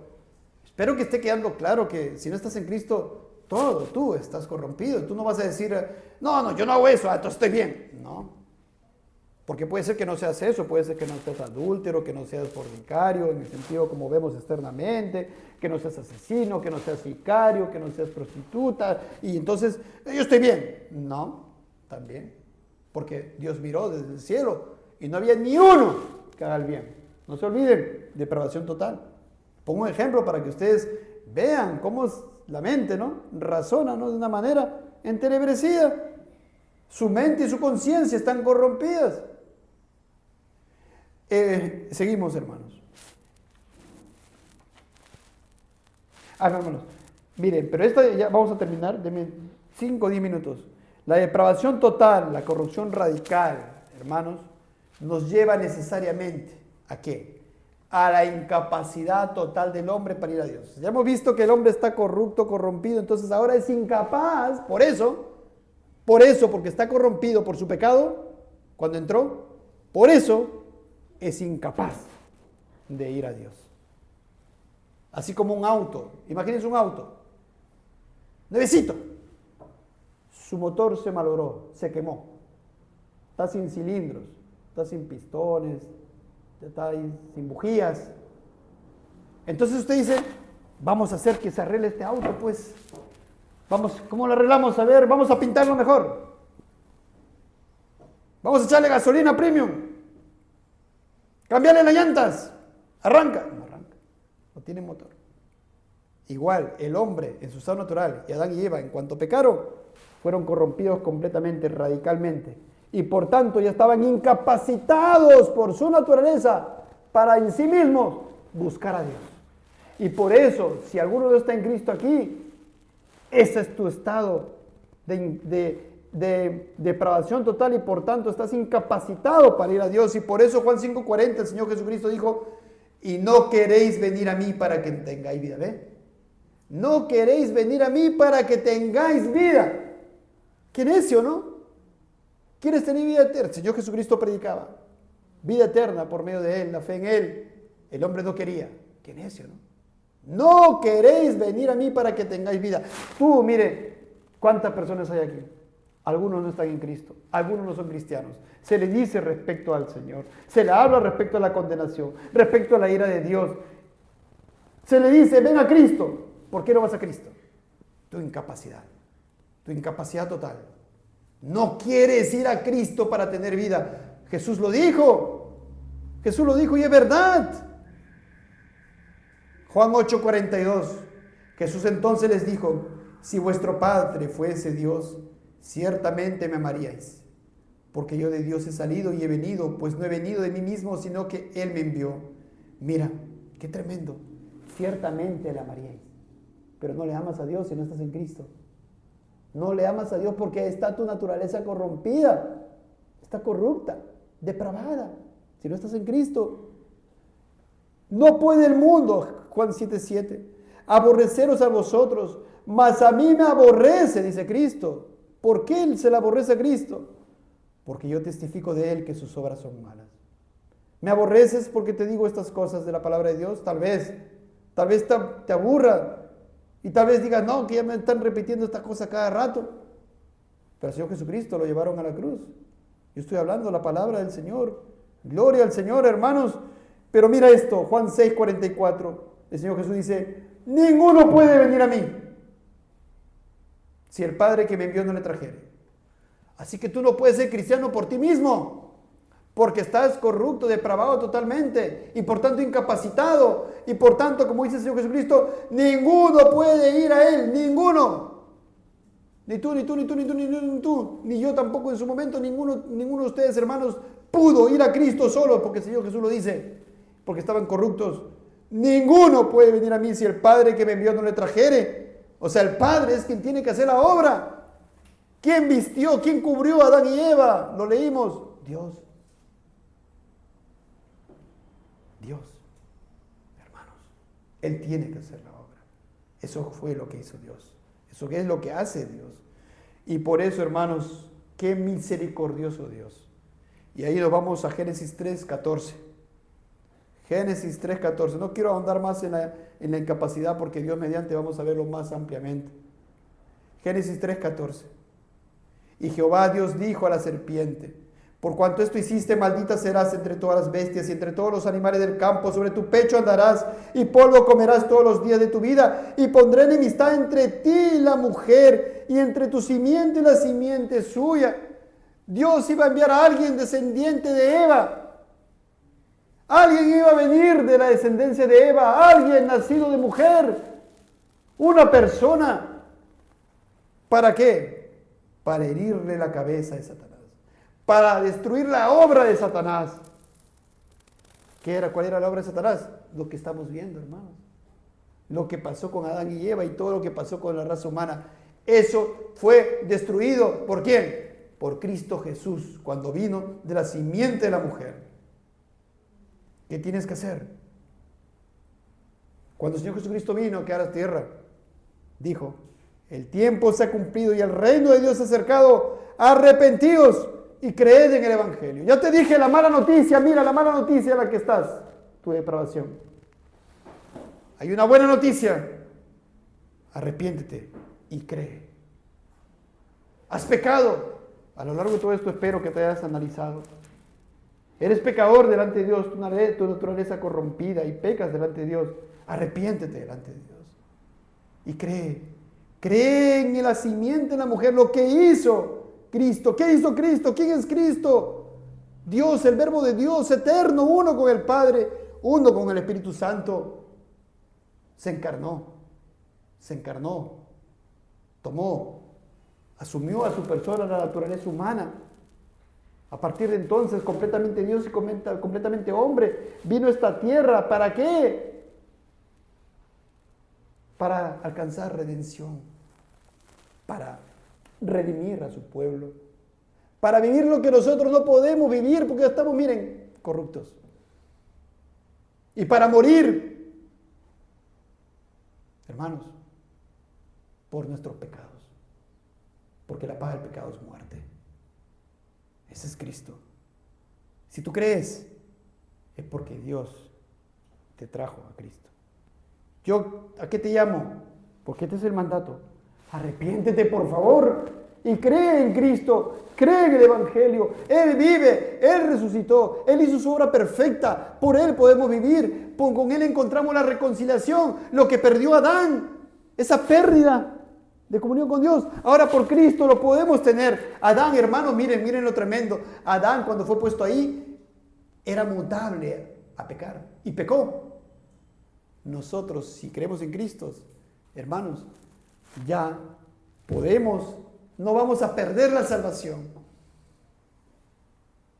espero que esté quedando claro que si no estás en Cristo, todo tú estás corrompido. Tú no vas a decir, no, yo no hago eso, entonces estoy bien. No, porque puede ser que no seas eso, puede ser que no seas adúltero, que no seas fornicario, en el sentido como vemos externamente, que no seas asesino, que no seas sicario, que no seas prostituta, y entonces, yo estoy bien. No, también, porque Dios miró desde el cielo y no había ni uno que haga el bien. No se olviden, depravación total. Pongo un ejemplo para que ustedes vean cómo es la mente, ¿no? Razona, ¿no? De una manera entenebrecida. Su mente y su conciencia están corrompidas. Seguimos, hermanos. No, hermanos. Miren, pero esto ya vamos a terminar. Denme 5 o 10 minutos. La depravación total, la corrupción radical, hermanos, nos lleva necesariamente ¿a qué? A la incapacidad total del hombre para ir a Dios. Ya hemos visto que el hombre está corrupto, corrompido, entonces ahora es incapaz, por eso, porque está corrompido por su pecado, cuando entró, por eso es incapaz de ir a Dios. Así como un auto, imagínense un auto, nuevecito, su motor se malogró, se quemó, está sin cilindros, está sin pistones, está ahí sin bujías. Entonces usted dice, vamos a hacer que se arregle este auto, pues. Vamos, ¿cómo lo arreglamos? A ver, vamos a pintarlo mejor. Vamos a echarle gasolina premium. Cambiarle las llantas. Arranca. No arranca. No tiene motor. Igual, el hombre en su estado natural y Adán y Eva, en cuanto pecaron, fueron corrompidos completamente, radicalmente. Y por tanto ya estaban incapacitados por su naturaleza para en sí mismos buscar a Dios. Y por eso, si alguno no está en Cristo aquí, ese es tu estado de depravación total y por tanto estás incapacitado para ir a Dios. Y por eso Juan 5:40 el Señor Jesucristo dijo, y no queréis venir a mí para que tengáis vida. ¿Ve? No queréis venir a mí para que tengáis vida. Qué necio, ¿no? ¿Quieres tener vida eterna? El Señor Jesucristo predicaba vida eterna por medio de Él, la fe en Él. El hombre no quería. Qué necio, ¿no? No queréis venir a mí para que tengáis vida. Tú, mire, ¿cuántas personas hay aquí? Algunos no están en Cristo, algunos no son cristianos. Se les dice respecto al Señor, se le habla respecto a la condenación, respecto a la ira de Dios. Se le dice, ven a Cristo. ¿Por qué no vas a Cristo? Tu incapacidad total. No quieres ir a Cristo para tener vida. Jesús lo dijo y es verdad. Juan 8:42. Jesús entonces les dijo, si vuestro Padre fuese Dios, ciertamente me amaríais, porque yo de Dios he salido y he venido, pues no he venido de mí mismo, sino que Él me envió. Mira, qué tremendo. Ciertamente le amaríais, pero no le amas a Dios si no estás en Cristo. No le amas a Dios porque está tu naturaleza corrompida, está corrupta, depravada, si no estás en Cristo. No puede el mundo, Juan 7:7, aborreceros a vosotros, mas a mí me aborrece, dice Cristo. ¿Por qué él se le aborrece a Cristo? Porque yo testifico de él que sus obras son malas. ¿Me aborreces porque te digo estas cosas de la palabra de Dios? Tal vez te aburra. Y tal vez digas, no, que ya me están repitiendo esta cosa cada rato. Pero el Señor Jesucristo lo llevaron a la cruz. Yo estoy hablando la palabra del Señor. Gloria al Señor, hermanos. Pero mira esto, Juan 6:44. El Señor Jesús dice, ninguno puede venir a mí si el Padre que me envió no le trajere. Así que tú no puedes ser cristiano por ti mismo, porque estás corrupto, depravado totalmente, y por tanto incapacitado, y por tanto, como dice el Señor Jesucristo, ninguno puede ir a Él, ninguno. Ni tú, ni yo tampoco en su momento, ninguno de ustedes, hermanos, pudo ir a Cristo solo, porque el Señor Jesús lo dice, porque estaban corruptos. Ninguno puede venir a mí si el Padre que me envió no le trajere. O sea, el Padre es quien tiene que hacer la obra. ¿Quién vistió? ¿Quién cubrió a Adán y Eva? Lo leímos. Dios. Dios, hermanos, Él tiene que hacer la obra. Eso fue lo que hizo Dios. Eso es lo que hace Dios. Y por eso, hermanos, qué misericordioso Dios. Y ahí nos vamos a Génesis 3:14. Génesis 3:14. No quiero ahondar más en la incapacidad porque Dios mediante vamos a verlo más ampliamente. Génesis 3:14. Y Jehová Dios dijo a la serpiente: por cuanto esto hiciste, maldita serás entre todas las bestias y entre todos los animales del campo. Sobre tu pecho andarás y polvo comerás todos los días de tu vida. Y pondré enemistad entre ti y la mujer, y entre tu simiente y la simiente suya. Dios iba a enviar a alguien descendiente de Eva. Alguien iba a venir de la descendencia de Eva. Alguien nacido de mujer. Una persona. ¿Para qué? Para herirle la cabeza de Satanás. Para destruir la obra de Satanás. ¿Cuál era la obra de Satanás? Lo que estamos viendo, hermanos. Lo que pasó con Adán y Eva y todo lo que pasó con la raza humana. Eso fue destruido. ¿Por quién? Por Cristo Jesús, cuando vino de la simiente de la mujer. ¿Qué tienes que hacer? Cuando el Señor Jesucristo vino a la tierra, dijo: el tiempo se ha cumplido y el reino de Dios se ha acercado. Arrepentíos y creed en el Evangelio. Ya te dije la mala noticia. Mira, la mala noticia en la que estás, tu depravación. Hay una buena noticia. Arrepiéntete y cree. Has pecado. A lo largo de todo esto espero que te hayas analizado. Eres pecador delante de Dios, tu naturaleza corrompida, y pecas delante de Dios. Arrepiéntete delante de Dios y cree. Cree en la simiente de la mujer, lo que hizo Cristo. ¿Qué hizo Cristo? ¿Quién es Cristo? Dios, el verbo de Dios, eterno, uno con el Padre, uno con el Espíritu Santo. Se encarnó, tomó, asumió a su persona la naturaleza humana. A partir de entonces, completamente Dios y completamente hombre, vino a esta tierra. ¿Para qué? Para alcanzar redención, para redimir a su pueblo, para vivir lo que nosotros no podemos vivir porque estamos, miren, corruptos. Y para morir, hermanos, por nuestros pecados. Porque la paga del pecado es muerte. Ese es Cristo. Si tú crees, es porque Dios te trajo a Cristo. ¿Yo a qué te llamo? Porque este es el mandato. Arrepiéntete, por favor, y cree en Cristo, cree en el Evangelio. Él vive, Él resucitó, Él hizo su obra perfecta, por Él podemos vivir, con Él encontramos la reconciliación, lo que perdió Adán, esa pérdida de comunión con Dios. Ahora por Cristo lo podemos tener. Adán, hermanos, miren lo tremendo. Adán, cuando fue puesto ahí, era mutable a pecar y pecó. Nosotros, si creemos en Cristo, hermanos, ya podemos, no vamos a perder la salvación.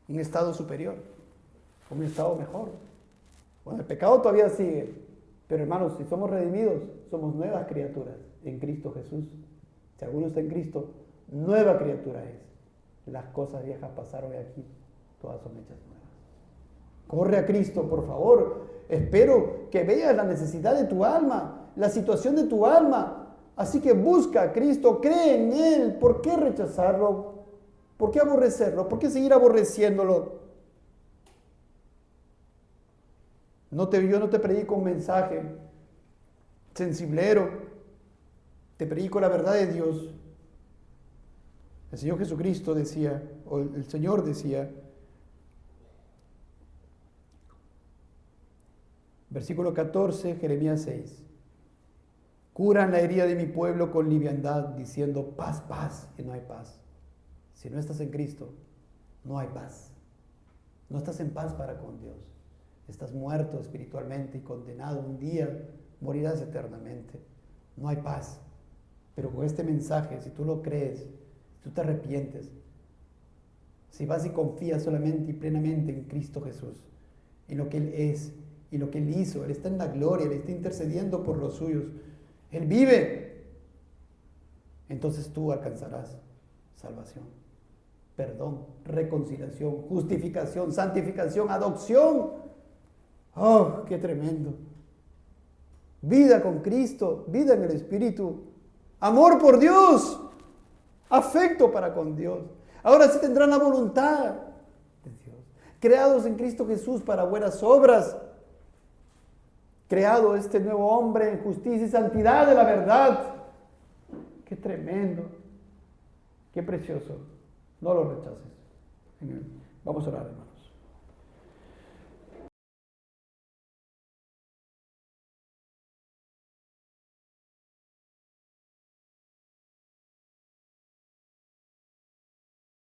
Un estado superior, un estado mejor. Bueno, el pecado todavía sigue, pero hermanos, si somos redimidos, somos nuevas criaturas en Cristo Jesús. Si alguno está en Cristo, nueva criatura es. Las cosas viejas pasaron y aquí todas son hechas nuevas. Corre a Cristo, por favor. Espero que veas la necesidad de tu alma, la situación de tu alma. Así que busca a Cristo, cree en Él. ¿Por qué rechazarlo? ¿Por qué aborrecerlo? ¿Por qué seguir aborreciéndolo? Yo no te predico un mensaje sensiblero. Te predico la verdad de Dios. El Señor Jesucristo decía, o el Señor decía, versículo 14, Jeremías 6. Curan la herida de mi pueblo con liviandad, diciendo paz, paz, y no hay paz. Si no estás en Cristo, no hay paz. No estás en paz para con Dios. Estás muerto espiritualmente y condenado. Un día morirás eternamente. No hay paz. Pero con este mensaje, si tú lo crees, si tú te arrepientes, si vas y confías solamente y plenamente en Cristo Jesús, en lo que Él es y lo que Él hizo, Él está en la gloria, Él está intercediendo por los suyos, Él vive, entonces tú alcanzarás salvación, perdón, reconciliación, justificación, santificación, adopción. ¡Oh, qué tremendo! vida con Cristo, vida en el Espíritu, amor por Dios, afecto para con Dios. Ahora sí tendrán la voluntad de Dios, creados en Cristo Jesús para buenas obras, creado este nuevo hombre en justicia y santidad de la verdad. Qué tremendo, qué precioso. No lo rechaces. Vamos a orar, hermano.